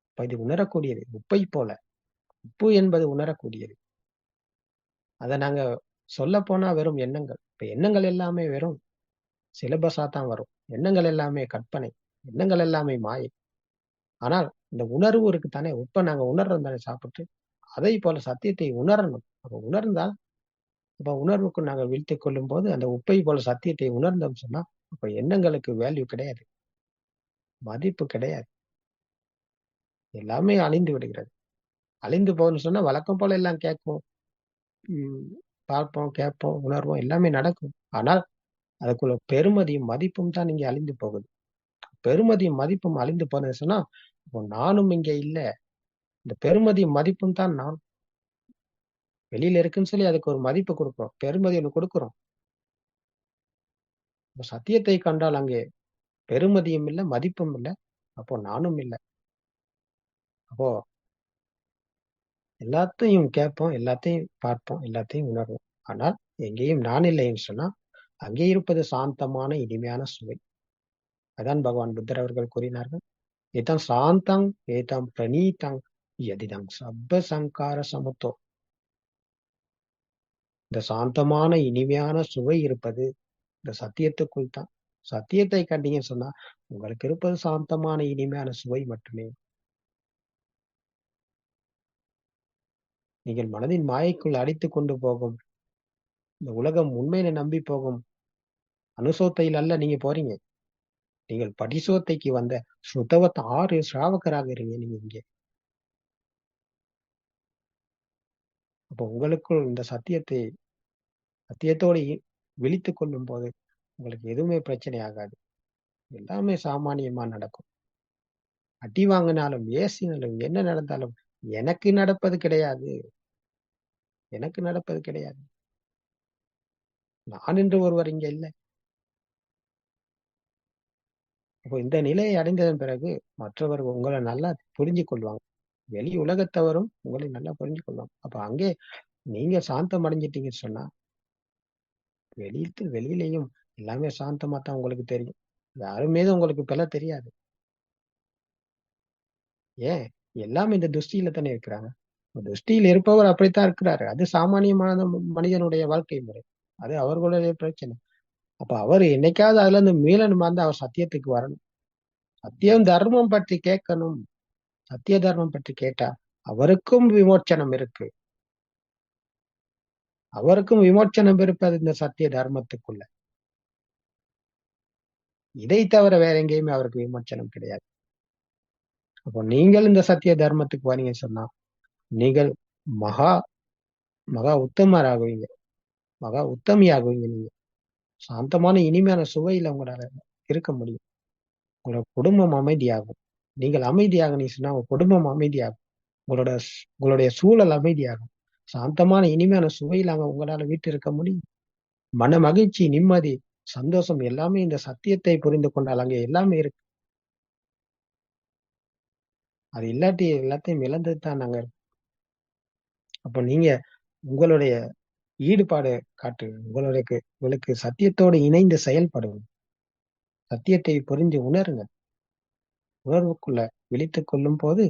இப்ப இது உணரக்கூடியது, உப்பை போல. உப்பு என்பது உணரக்கூடியது. அதை நாங்க சொல்ல போனா வெறும் எண்ணங்கள். இப்ப எண்ணங்கள் எல்லாமே வெறும் சிலபஸா தான் வரும். எண்ணங்கள் எல்லாமே கற்பனை, எண்ணங்கள் எல்லாமே மாயை. ஆனால் இந்த உணர்வு இருக்குத்தானே, உப்பை நாங்க உணர்றோம் தானே சாப்பிட்டு, அதை போல சத்தியத்தை உணரணும். அப்ப உணர்ந்தால், அப்ப உணர்வுக்கு நாங்கள் விழித்துக் கொள்ளும் போது அந்த உப்பை போல சத்தியத்தை உணர்ந்தோம் சொன்னா, அப்ப எண்ணங்களுக்கு வேல்யூ கிடையாது, மதிப்பு கிடையாது. எல்லாமே அழிந்து விடுகிறது. அழிந்து போகணும்னு சொன்னா வழக்கம் போல எல்லாம் கேட்போம், பார்ப்போம், கேட்போம், உணர்வோம், எல்லாமே நடக்கும். ஆனால் அதுக்குள்ள பெருமதியும் மதிப்பும் தான் இங்கே அழிந்து போகுது. பெருமதியும் மதிப்பும் அழிந்து போனது சொன்னா, இப்போ நானும் இங்க இல்ல. இந்த பெருமதியும் மதிப்பும் தான் நான். வெளியில இருக்குன்னு சொல்லி அதுக்கு ஒரு மதிப்பு கொடுக்கிறோம், பெருமதி ஒண்ணு கொடுக்கிறோம். இப்போ சத்தியத்தை கண்டால் அங்கே பெருமதியும் இல்லை, மதிப்பும் இல்லை, அப்போ நானும் இல்லை. அப்போ எல்லாத்தையும் கேட்போம், எல்லாத்தையும் பார்ப்போம், எல்லாத்தையும் உணர்வோம். ஆனால் எங்கேயும் நான் இல்லைன்னு சொன்னா, அங்கே இருப்பது சாந்தமான இனிமையான சுவை. அதான் பகவான் புத்தர் அவர்கள் கூறினார்கள், ஏதம் சாந்தம் ஏதம் பிரணீதம் எதிதம் சப்ப சங்கார சமுத்தோ. இந்த சாந்தமான இனிமையான சுவை இருப்பது இந்த சத்தியத்துக்குள் தான். சத்தியத்தை கண்டீங்கன்னு சொன்னா உங்களுக்கு இருப்பது சாந்தமான இனிமையான சுவை மட்டுமே. நீங்கள் மனதின் மாயைக்குள் அடித்து கொண்டு போகும் இந்த உலகம் உண்மையில நம்பி போகும் அனுசோத்தையில் அல்ல நீங்க போறீங்க. நீங்கள் படிசோத்தைக்கு வந்த சுத்தவத் 6 ஸ்ராவகராக இருங்க நீங்க இங்கே. அப்போ உங்களுக்குள் இந்த சத்தியத்தோடு விழித்துக் கொள்ளும் போது உங்களுக்கு எதுவுமே பிரச்சனை ஆகாது. எல்லாமே சாமானியமா நடக்கும். அடி வாங்கினாலும் ஏசினாலும் என்ன நடந்தாலும் எனக்கு நடப்பது கிடையாது, எனக்கு நடப்பது கிடையாது. நான் என்று ஒருவர் இங்க இல்லை. அப்போ இந்த நிலையை அடைந்ததன் பிறகு மற்றவர்கள் உங்களை நல்லா புரிஞ்சு கொள்வாங்க. வெளி உலகத்தவரும் உங்களை நல்லா புரிஞ்சு கொள்வாங்க. அப்ப அங்கே நீங்க சாந்தம் அடைஞ்சிட்டீங்கன்னு சொன்னா வெளியிலையும் எல்லாமே சாந்தமா தான் உங்களுக்கு தெரியும். யாரும் மீது உங்களுக்கு பிழை தெரியாது. ஏன்? எல்லாமே இந்த துஷ்டியில தானே இருக்கிறாங்க. துஷ்டியில் இருப்பவர் அப்படித்தான் இருக்கிறாரு. அது சாமானியமான மனிதனுடைய வாழ்க்கை முறை. அது அவர்களுடைய பிரச்சனை. அப்ப அவர் என்னைக்காவது அதுல இருந்து மீளணுமா இருந்தா அவர் சத்தியத்துக்கு வரணும். சத்தியம் தர்மம் பற்றி கேட்கணும். சத்திய தர்மம் பற்றி கேட்டா அவருக்கும் விமோச்சனம் இருக்கு. அவருக்கும் விமோச்சனம் இருப்பது இந்த சத்திய தர்மத்துக்குள்ள. இதை தவிர வேற எங்கேயுமே அவருக்கு விமோச்சனம் கிடையாது. அப்போ நீங்கள் இந்த சத்திய தர்மத்துக்கு வரீங்கன்னு சொன்னா நீங்கள் மகா மகா உத்தமராகுவீங்க, மகா உத்தமியாகுவீங்க. நீங்க சாந்தமான இனிமையான சுவையில உங்களால இருக்க முடியும். உங்களோட குடும்பம் அமைதியாகும். நீங்கள் அமைதியாகனீங்க சொன்னா உங்க குடும்பம் அமைதியாகும். உங்களுடைய சூழல் அமைதியாகும். சாந்தமான இனிமையான சுவையில் அங்க உங்களால வீட்டு இருக்க முடியும். மன மகிழ்ச்சி, நிம்மதி, சந்தோஷம் எல்லாமே இந்த சத்தியத்தை புரிந்து கொண்டால் அங்கே எல்லாமே இருக்கு. அது இல்லாட்டி எல்லாத்தையும் இழந்தது தான் நாங்க. அப்ப நீங்க உங்களுடைய ஈடுபாடு காட்டு, உங்களுக்கு சத்தியத்தோடு இணைந்து செயல்படுங்க. சத்தியத்தை புரிந்து உணருங்க. உணர்வுக்குள்ள விழித்துக் கொள்ளும் போது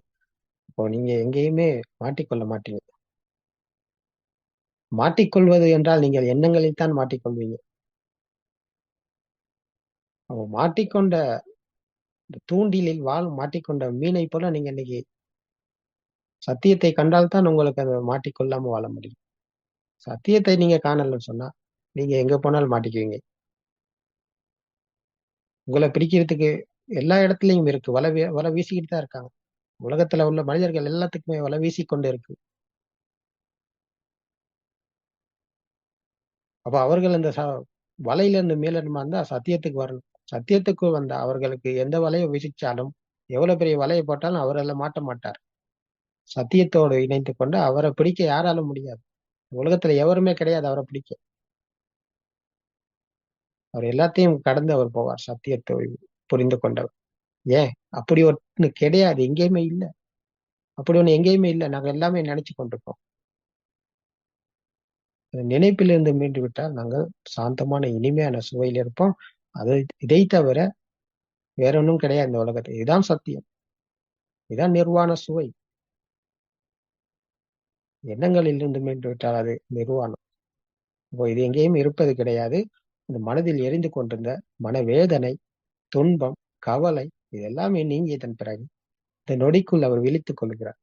இப்போ நீங்க எங்கேயுமே மாட்டிக்கொள்ள மாட்டீங்க. மாட்டிக்கொள்வது என்றால் நீங்கள் எண்ணங்களில் தான் மாட்டிக்கொள்வீங்க. அப்போ மாட்டிக்கொண்ட தூண்டிலில் மாட்டிக்கொண்ட மீனை போல நீங்க இன்னைக்கு சத்தியத்தை கண்டால்தான் உங்களுக்கு அதை மாட்டிக்கொள்ளாம வாழ முடியும். சத்தியத்தை நீங்க காணலன்னு சொன்னா நீங்க எங்க போனாலும் மாட்டிக்குவீங்க. உங்களை பிடிக்கிறதுக்கு எல்லா இடத்துலயும் இருக்கு. வலை வீசிக்கிட்டு தான் இருக்காங்க. உலகத்துல உள்ள மனிதர்கள் எல்லாத்துக்குமே வலை வீசிக்கொண்டு இருக்கு. அப்ப அவர்கள் இந்த வலையில இருந்து மேலமா இருந்தா சத்தியத்துக்கு வரணும். சத்தியத்துக்கு வந்த அவர்களுக்கு எந்த வலையை வீசிச்சாலும் எவ்வளவு பெரிய வலையை போட்டாலும் அவரெல்லாம் மாட்ட மாட்டார். சத்தியத்தோடு இணைத்து கொண்டு அவரை பிடிக்க யாராலும் முடியாது. உலகத்துல எவருமே கிடையாது அவரை பிடிக்க. அவர் எல்லாத்தையும் கடந்து அவர் போவார், சத்தியத்தை புரிந்து கொண்டவர். ஏன்? அப்படி ஒண்ணு கிடையாது, எங்கேயுமே இல்லை. அப்படி ஒண்ணு எங்கேயுமே இல்லை. நாங்க எல்லாமே நினைச்சு கொண்டிருக்கோம். நினைப்பிலிருந்து மீண்டு விட்டால் நாங்கள் சாந்தமான இனிமையான சுவையில் இருப்போம். இதை தவிர வேற ஒன்றும் கிடையாது இந்த உலகத்தில். இதுதான் சத்தியம், இதுதான் நிர்வாண சுவை. எண்ணங்களில் இருந்து மீண்டு விட்டால் அது நிர்வாணம். இப்போ இது எங்கேயும் இருப்பது கிடையாது. இந்த மனதில் எரிந்து கொண்டிருந்த மனவேதனை, துன்பம், கவலை இது எல்லாமே நீங்கியதன் பிறகு இந்த நொடிக்குள் அவர் விழித்துக் கொள்கிறார்.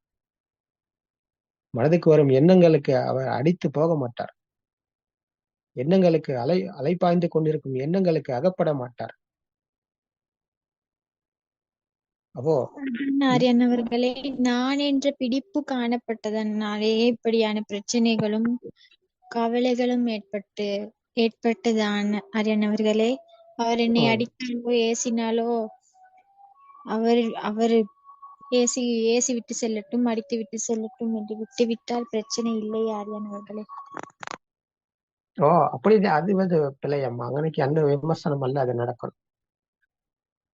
மனதுக்கு வரும் எண்ணங்களுக்கு அவர் அடித்து போக மாட்டார். எண்ணங்களுக்கு அலைப்பாய்ந்து கொண்டிருக்கும் எண்ணங்களுக்கு அகப்பட மாட்டார். அப்போ ஆரியன் அவர்களே, நான் என்ற பிடிப்பு காணப்பட்டதனாலே இப்படியான பிரச்சனைகளும் கவலைகளும் ஏற்பட்டுதான் ஆரியன் அவர்களே. அவர் என்னை அடித்தாலோ ஏசினாலோ அவர் அவர் ஏசி விட்டு செல்லட்டும், அடித்து விட்டு செல்லட்டும் என்று விட்டுவிட்டால் பிரச்சனை இல்லை ஆரியன் அவர்களே. அப்படி அது பிள்ளையம்மா, அங்கனைக்கு அந்த விமர்சனம் அல்ல அது நடக்கணும்.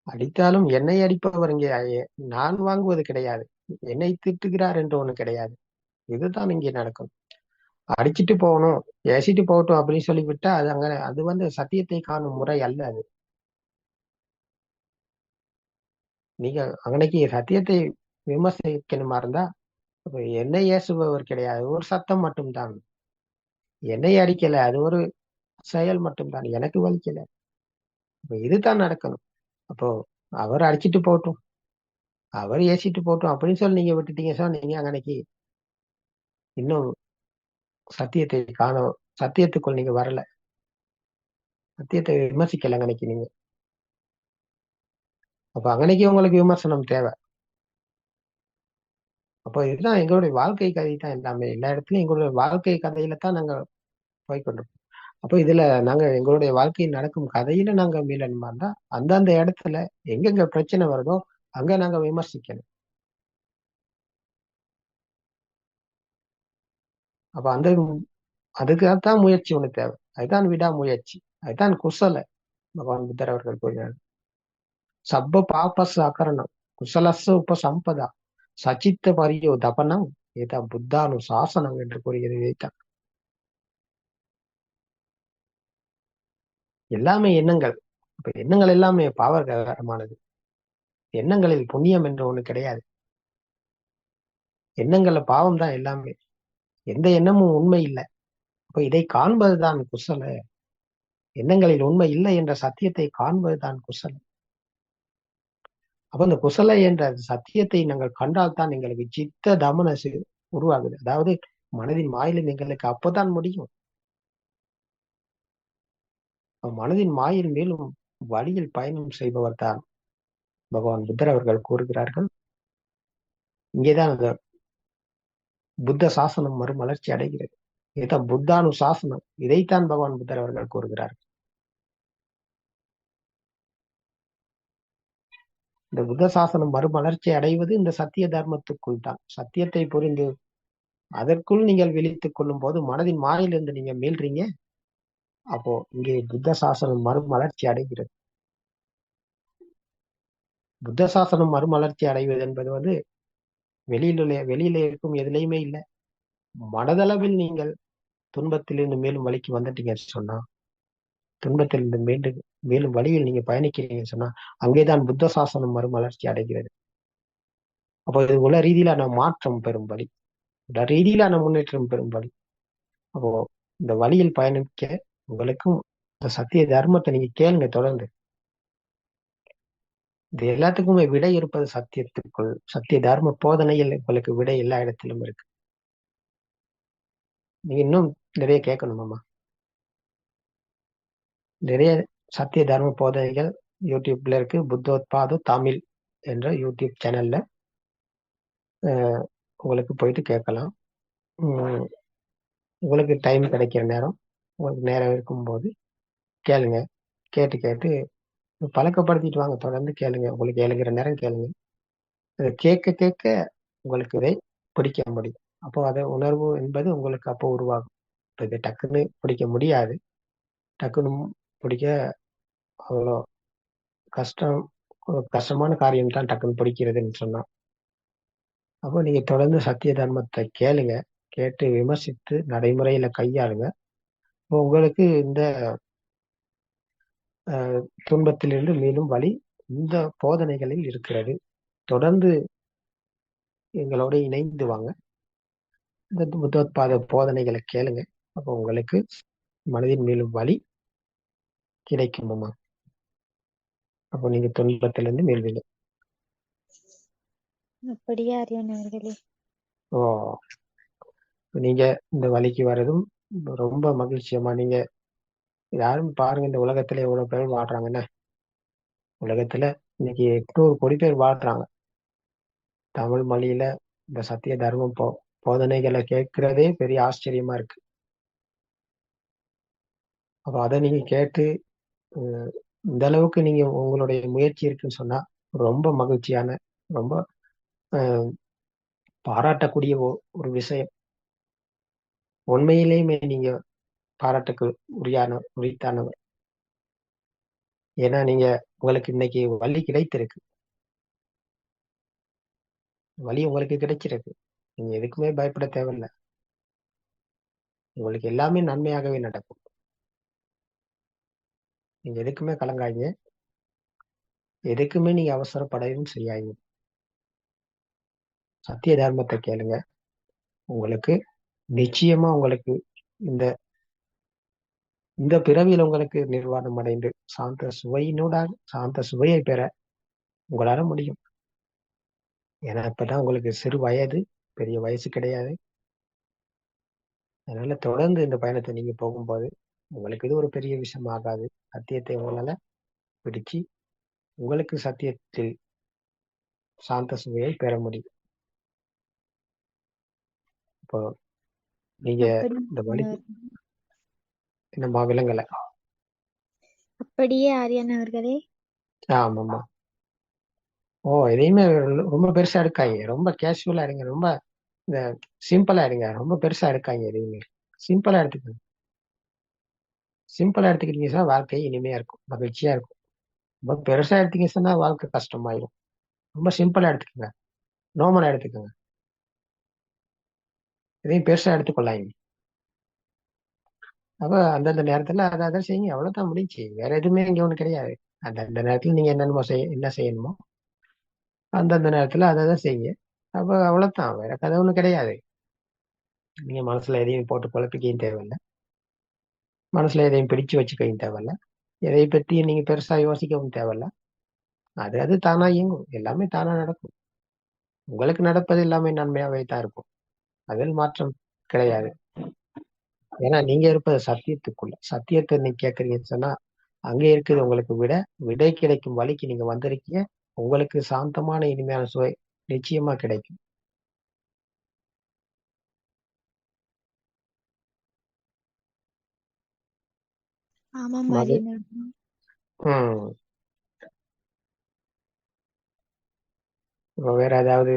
அடித்தாலும் என்னை அடிப்பவர் இங்கே நான் வாங்குவது கிடையாது, என்னை திட்டுகிறார் என்று ஒண்ணு கிடையாது. இதுதான் இங்கே நடக்கும். அடிச்சுட்டு போகணும், ஏசிட்டு போகட்டும் அப்படின்னு சொல்லிவிட்டா அது சத்தியத்தை காணும் முறை அல்ல. அது நீங்க அங்கனைக்கு சத்தியத்தை விமர்சிக்கணுமா இருந்தா என்னை ஏசுபவர் கிடையாது, ஒரு சத்தம் மட்டும்தான். என்னை அடிக்கல, அது ஒரு செயல் மட்டும்தான், எனக்கு வலிக்கல. இதுதான் நடக்கணும். அப்போ அவர் அடிச்சிட்டு போகட்டும், அவர் ஏசிட்டு போகட்டும் அப்படின்னு சொல்லி நீங்க விட்டுட்டீங்க சார். நீங்க அங்கனைக்கு இன்னும் சத்தியத்துக்குள் நீங்க வரல, சத்தியத்தை விமர்சிக்கல அங்கனைக்கு நீங்க. அப்ப அங்கனைக்கு உங்களுக்கு விமர்சனம் தேவை. அப்போ இதுதான் எங்களுடைய வாழ்க்கை கதை தான் எல்லாமே. எல்லா இடத்துலயும் எங்களுடைய வாழ்க்கை கதையில தான் நாங்க போய்கொண்டிருக்கோம். அப்போ இதுல நாங்க எங்களுடைய வாழ்க்கையில் நடக்கும் கதையில நாங்க மீளணுமா இருந்தா அந்தந்த இடத்துல எங்கெங்க பிரச்சனை வருதோ அங்க நாங்க விமர்சிக்கணும். அப்ப அதுக்குதான் முயற்சி ஒண்ணு தேவை. அதுதான் விடாமுயற்சி, அதுதான் குசல. பகவான் புத்தர் அவர்கள் கூறினார், சப்ப பாபஸ் அகரணம் குசலஸ் உபசம்பதா சச்சித்த பரியோ தபனம் ஏதா புத்தானு சாசனம் என்று கூறுகிறது. இதைத்தான் எல்லாமே எண்ணங்கள். இப்ப எண்ணங்கள் எல்லாமே பாவகரமானது. எண்ணங்களில் புண்ணியம் என்று ஒண்ணு கிடையாது. எண்ணங்கள்ல பாவம் தான் எல்லாமே. எந்த எண்ணமும் உண்மை இல்லை. அப்ப இதை காண்பதுதான் குசல. எண்ணங்களில் உண்மை இல்லை என்ற சத்தியத்தை காண்பதுதான் குசல. அப்ப இந்த குசல என்ற சத்தியத்தை நாங்கள் கண்டால்தான் எங்களுக்கு சித்த தமனசு உருவாகுது. அதாவது மனதின் மாயிலும் எங்களுக்கு அப்பதான் முடியும். மனதின் மாயில் மேலும் வழியில் பயணம் செய்பவர் தான் பகவான் புத்தர் அவர்கள் கூறுகிறார்கள். இங்கேதான் அந்த புத்த சாசனம் மறுமலர்ச்சி அடைகிறது. இதுதான் புத்தானு சாசனம். இதைத்தான் பகவான் புத்தர் அவர்கள் கூறுகிறார்கள். இந்த புத்த சாசனம் மறுமலர்ச்சி அடைவது இந்த சத்திய தர்மத்துக்குள் தான். சத்தியத்தை புரிந்து அதற்குள் நீங்கள் விழித்துக் கொள்ளும் போது மனதின் மாயிலிருந்து நீங்க மீள்றீங்க. அப்போ இங்கே புத்த சாசனம் மறுமலர்ச்சி அடைகிறது. புத்த சாசனம் மறுமலர்ச்சி அடைவது என்பது வெளியில இருக்கும் எதுலையுமே இல்லை. மனதளவில் நீங்கள் துன்பத்திலிருந்து மேலும் வழிக்கு வந்துட்டீங்கன்னு சொன்னா, துன்பத்திலிருந்து மேலும் வழியில் நீங்க பயணிக்கிறீங்கன்னு சொன்னா அங்கேதான் புத்த சாசனம் மறுமலர்ச்சி அடைகிறது. அப்போ இது உல ரீதியிலான மாற்றம் பெறும் வழி, உல ரீதியிலான முன்னேற்றம் பெறும் வழி. அப்போ இந்த வழியில் பயணிக்க உங்களுக்கும் இந்த சத்திய தர்மத்தை நீங்க கேளுங்க தொடர்ந்து. இது எல்லாத்துக்குமே விடை இருப்பது சத்தியத்துக்குள். சத்திய தர்ம போதனையில் உங்களுக்கு விடை எல்லா இடத்திலும் இருக்கு. நீங்க இன்னும் நிறைய கேட்கணுமாமா. நிறைய சத்திய தர்ம போதனைகள் யூடியூப்ல இருக்கு. புத்தோத்பாது தமிழ் என்ற யூடியூப் சேனல்ல உங்களுக்கு போயிட்டு கேட்கலாம். உங்களுக்கு டைம் கிடைக்கிற நேரம், உங்களுக்கு நேரம் இருக்கும்போது கேளுங்க. கேட்டு பழக்கப்படுத்திட்டு வாங்க. தொடர்ந்து கேளுங்க. உங்களுக்கு எழுகிற நேரம் கேளுங்க. அதை கேட்க கேட்க உங்களுக்கு இதை பிடிக்க முடியும். அப்போ அதை உணர்வு என்பது உங்களுக்கு அப்போ உருவாகும். இப்போ இதை டக்குன்னு பிடிக்க முடியாது. டக்குன்னு பிடிக்க அவ்வளோ கஷ்டமான காரியம் தான் டக்குன்னு பிடிக்கிறதுன்னு சொன்னா. அப்போ நீங்க தொடர்ந்து சத்திய தர்மத்தை கேளுங்க. கேட்டு விமர்சித்து நடைமுறையில கையாளுங்க. இப்போ உங்களுக்கு இந்த துன்பத்திலிருந்து மேலும் வழி இந்த போதனைகளில் இருக்கிறது. தொடர்ந்து எங்களோட இணைந்து வாங்க. இந்த புத்தோத்பாத போதனைகளை கேளுங்க. அப்போ உங்களுக்கு மனதின் மேலும் வழி கிடைக்குமா. அப்போ நீங்க துன்பத்திலிருந்து மீள்வீங்க. அப்படியே ஆரியன் அவர்களே. ஓ நீங்க இந்த வழிக்கு வர்றதும் ரொம்ப மகிழ்ச்சியம்மா. நீங்க யாரும் பாருங்க, இந்த உலகத்துல எவ்வளவு பேர் வாழ்றாங்கன்னு. உலகத்துல இன்னைக்கு 800 கோடி பேர் வாழ்றாங்க. தமிழ் மொழியில இந்த சத்திய தர்மம் போதனைகளை கேட்கிறதே பெரிய ஆச்சரியமா இருக்கு. அப்ப அதை நீங்க கேட்டு அஹ், இந்த அளவுக்கு நீங்க உங்களுடைய முயற்சி இருக்குன்னு சொன்னா ரொம்ப மகிழ்ச்சியான, ரொம்ப அஹ், பாராட்டக்கூடிய ஒரு விஷயம். உண்மையிலேயுமே நீங்க பாராட்டுக்கு உரித்தானவர். ஏன்னா நீங்க உங்களுக்கு இன்னைக்கு வழி கிடைத்திருக்கு. வழி உங்களுக்கு கிடைச்சிருக்கு. நீங்க எதுக்குமே பயப்பட தேவையில்லை. உங்களுக்கு எல்லாமே நன்மையாகவே நடக்கும். நீங்க எதுக்குமே கலங்காதீங்க. எதுக்குமே நீங்க அவசரப்படவும் செய்யாதீங்க. சத்திய தர்மத்தை கேளுங்க. உங்களுக்கு நிச்சயமா உங்களுக்கு இந்த இந்த பிறவியில் உங்களுக்கு நிர்வாணம் அடைந்து சாந்த சுவையை பெற உங்களால முடியும். ஏன்னா இப்பதான் உங்களுக்கு சிறு வயது, பெரிய வயசு கிடையாது. அதனால தொடர்ந்து இந்த பயணத்தை நீங்க போகும்போது உங்களுக்கு இது ஒரு பெரிய விஷயம் ஆகாது. சத்தியத்தை உங்களால பிடிச்சு உங்களுக்கு சத்தியத்தில் சாந்த சுவையை பெற முடியும். இப்போ நீங்க அப்படி இந்த வழிக்கு என்னம்மா விலங்கல. அப்படியே ஆரியான் அவர்களே. ஆமாம்மா. எதையுமே ரொம்ப பெருசா எடுக்காங்க. ரொம்ப கேஷுவலா இருங்க. ரொம்ப இந்த சிம்பிளா இருங்க. ரொம்ப பெருசா எடுக்காங்க எதையுமே. சிம்பிளா எடுத்துக்கோங்க. சிம்பிளா எடுத்துக்கிட்டீங்க சொன்னா வாழ்க்கை இனிமையா இருக்கும், மகிழ்ச்சியா இருக்கும். ரொம்ப பெருசா எடுத்தீங்க சொன்னா வாழ்க்கை கஷ்டமாயிடும். ரொம்ப சிம்பிளா எடுத்துக்கோங்க. நார்மலா எடுத்துக்கோங்க. எதையும் பெருசா எடுத்துக்கொள்ளாங்க. அப்ப அந்தந்த நேரத்துல அதை செய்யுங்க. அவ்வளவுதான் முடிஞ்சு. வேற எதுவுமே இங்க ஒண்ணு கிடையாது. அந்த நேரத்துல நீங்க என்ன செய்யணுமோ அந்தந்த நேரத்துல அதை செய்யுங்க. அப்ப அவ்வளவுதான். வேற கதை ஒண்ணும் கிடையாது. நீங்க மனசுல எதையும் போட்டு குழப்பிக்கவும் தேவையில்லை. மனசுல எதையும் பிடிச்சு வச்சுக்கவும் தேவையில்ல. எதை பத்தி நீங்க பெருசா யோசிக்கவும் தேவையில்ல. அது அது தானா இயங்கும். எல்லாமே தானா நடக்கும். உங்களுக்கு நடப்பது எல்லாமே நன்மையாவே தான் இருக்கும். அதில் மாற்றம் கிடையாது. ஏன்னா நீங்க இருப்பது சத்தியத்துக்குள்ள. சத்தியத்தை நீங்க கேட்கறீங்கன்னு சொன்னா அங்கே இருக்குது உங்களுக்கு விடை கிடைக்கும் வழிக்கு நீங்க வந்திருக்கீங்க. உங்களுக்கு சாந்தமான இனிமையான சுவை நிச்சயமா கிடைக்கும். ஆமாம் மது ஆரியான் அவர்களே. ஹம் இப்ப வேற ஏதாவது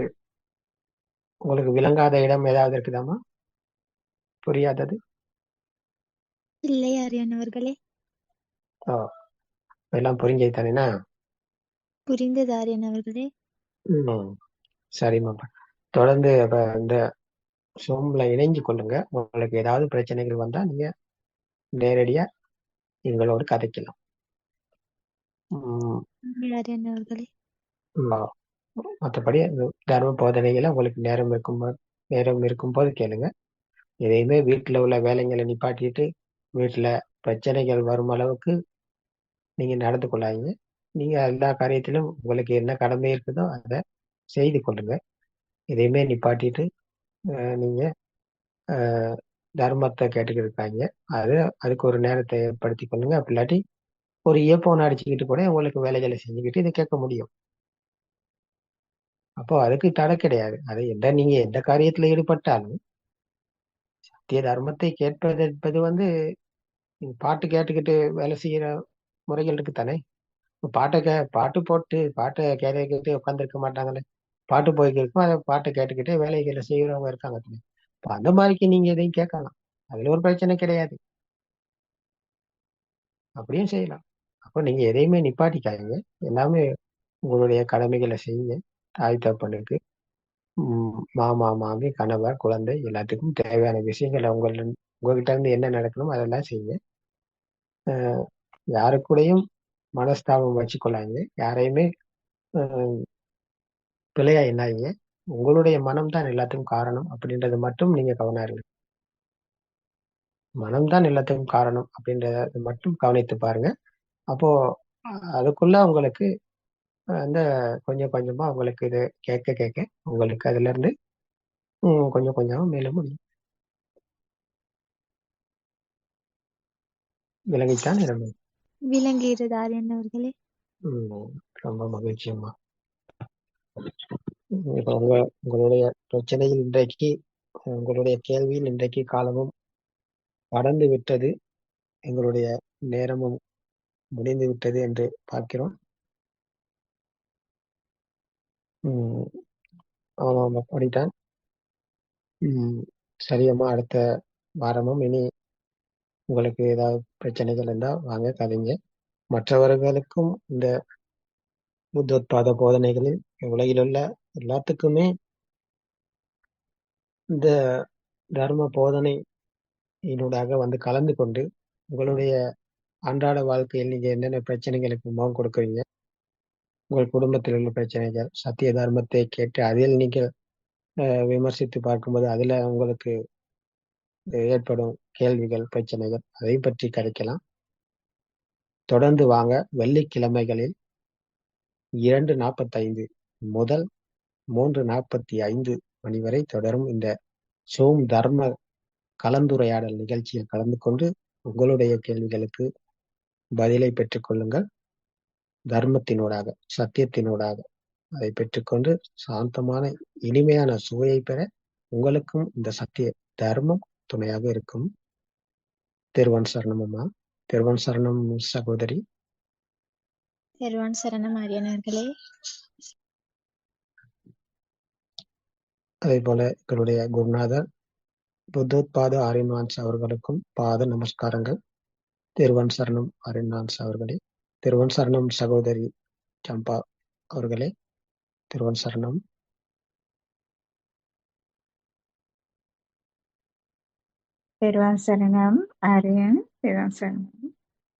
உங்களுக்கு விளங்காத இடம் ஏதாவது இருக்குதாமா? புரியாதது? இல்லை ஆரியான் அவர்களே. ஓ, எல்லாம் புரிஞ்சது தானேனா? புரிந்தது ஆரியான் அவர்களே. ம் சரிம்மா. தொடர்ந்து அப்ப இந்த சூம்ல இணைஞ்சு கொள்ளுங்க. உங்களுக்கு ஏதாவது பிரச்சனைகள் வந்தா நீங்க நேரடியா எங்களோடு கதைக்கலாம். ம், ஆரியான் அவர்களே. ஆ. மற்றபடி அந்த தர்ம போதனைகளை உங்களுக்கு நேரம் இருக்கும்போது கேளுங்க. எதையுமே வீட்டுல உள்ள வேலைங்களை நிப்பாட்டிட்டு வீட்டுல பிரச்சனைகள் வரும் அளவுக்கு நீங்க நடந்து கொள்ளாதீங்க. நீங்க எல்லா காரியத்திலும் உங்களுக்கு என்ன கடமை இருக்குதோ அதை செய்து கொள்ளுங்க. எதையுமே நிப்பாட்டிட்டு நீங்க அஹ், தர்மத்தை கேட்டுக்கிட்டு இருக்காங்க. அது அதுக்கு ஒரு நேரத்தை ஏற்படுத்தி கொள்ளுங்க. அப்படி இல்லாட்டி ஒரு இயர்போன் அடிச்சுக்கிட்டு கூட உங்களுக்கு வேலைகளை செஞ்சுக்கிட்டு இதை கேட்க முடியும். அப்போ அதுக்கு தடை கிடையாது. அது நீங்க எந்த காரியத்துல ஈடுபட்டாலும் சத்திய தர்மத்தை கேட்பது என்பது நீங்க பாட்டு கேட்டுக்கிட்டு வேலை செய்யற முறைகள் இருக்கு தானே. இப்ப பாட்டு போட்டு பாட்டை கேட்டுக்கிட்டு உட்காந்துருக்க மாட்டாங்களே. பாட்டு போய்க்கு இருக்கும். அதை பாட்டை கேட்டுக்கிட்டே வேலைகளை செய்யறவங்க இருக்காங்க தானே. இப்ப அந்த மாதிரிக்கு நீங்க எதையும் கேட்கலாம். அதுல ஒரு பிரச்சனை கிடையாது. அப்படியும் செய்யலாம். அப்போ நீங்க எதையுமே நிப்பாட்டிக்காதீங்க. எல்லாமே உங்களுடைய கடமைகளை செய்யுங்க. தாய் தகப்பனுக்கு, மாமா மாமி கணவர் குழந்தை எல்லாத்துக்கும் தேவையான விஷயங்களை உங்ககிட்ட இருந்து என்ன நடக்கணுமோ அதெல்லாம் செய்யுங்க. அஹ் யாரு கூடயும் மனஸ்தாபம் வச்சுக்கொள்ளாதீங்க. யாரையுமே அஹ் பிழையா எண்ணாதீங்க. உங்களுடைய மனம் தான் எல்லாத்துக்கும் காரணம் அப்படின்றது மட்டும் நீங்க கவனம் இருங்க. மனம்தான் எல்லாத்துக்கும் காரணம் அப்படின்றத மட்டும் கவனித்து பாருங்க. அப்போ அதுக்குள்ள உங்களுக்கு அந்த கொஞ்சம் கொஞ்சமா உங்களுக்கு இது கேட்க கேட்க உங்களுக்கு அதுல இருந்து கொஞ்சம் கொஞ்சமா மேல முடியும். விளங்கித்தான் நிரம்பு. விளங்குகிறது ஆரியன் அவர்களே. ரொம்ப மகிழ்ச்சி அம்மா. இப்ப உங்களுடைய பிரச்சனையில் இன்றைக்கு, உங்களுடைய கேள்வியில் இன்றைக்கு காலமும் கடந்து விட்டது, எங்களுடைய நேரமும் முடிந்து விட்டது என்று பார்க்கிறோம். ஆமாம், அப்படித்தான். சரியம்மா, அடுத்த வாரமும் இனி உங்களுக்கு ஏதாவது பிரச்சனைகள் இருந்தால் வாங்க கதைங்க. மற்றவர்களுக்கும் இந்த புத்தோத்பாத போதனைகளில் உலகில் உள்ள எல்லாத்துக்குமே இந்த தர்ம போதனையினூடாக வந்து கலந்து கொண்டு உங்களுடைய அன்றாட வாழ்க்கையில் நீங்க என்னென்ன பிரச்சனைகளுக்கு முகம் கொடுக்குறீங்க, உங்கள் குடும்பத்தில் உள்ள பிரச்சனைகள், சத்திய தர்மத்தை கேட்டு அதில் நீங்கள் விமர்சித்து பார்க்கும்போது அதுல உங்களுக்கு ஏற்படும் கேள்விகள், பிரச்சனைகள், அதை பற்றி கதைக்கலாம். தொடர்ந்து வாங்க. வெள்ளிக்கிழமைகளில் 2:45 முதல் 3:45 மணி வரை தொடரும் இந்த சோம் தர்ம கலந்துரையாடல் நிகழ்ச்சியில் கலந்து கொண்டு உங்களுடைய கேள்விகளுக்கு பதிலை பெற்றுக் கொள்ளுங்கள். தர்மத்தினூடாக, சத்தியத்தினூடாக அதை பெற்றுக்கொண்டு சாந்தமான இனிமையான சுவையை பெற உங்களுக்கும் இந்த சத்திய தர்மம் துணையாக இருக்கும். திருவன் சரணம் அம்மா. திருவன் சரணம் சகோதரி. திருவான் சரணம் ஆரியன் அவர்களே. அதே போல எங்களுடைய குருநாதர் புத்தோத்பாத ஆரியன்வான்ஸ் அவர்களுக்கும் பாத நமஸ்காரங்கள். திருவன் சரணம் ஆரியன்வான்ஸ் அவர்களே. திருவன் சரணம் சகோதரி சம்பா அவர்களே. திருவன் சரணம். திருவான் சரணம் ஆரியன். திருவான் சரணம்.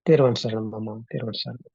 திருவன் சரணம் அம்மா. திருவன் சரணம்.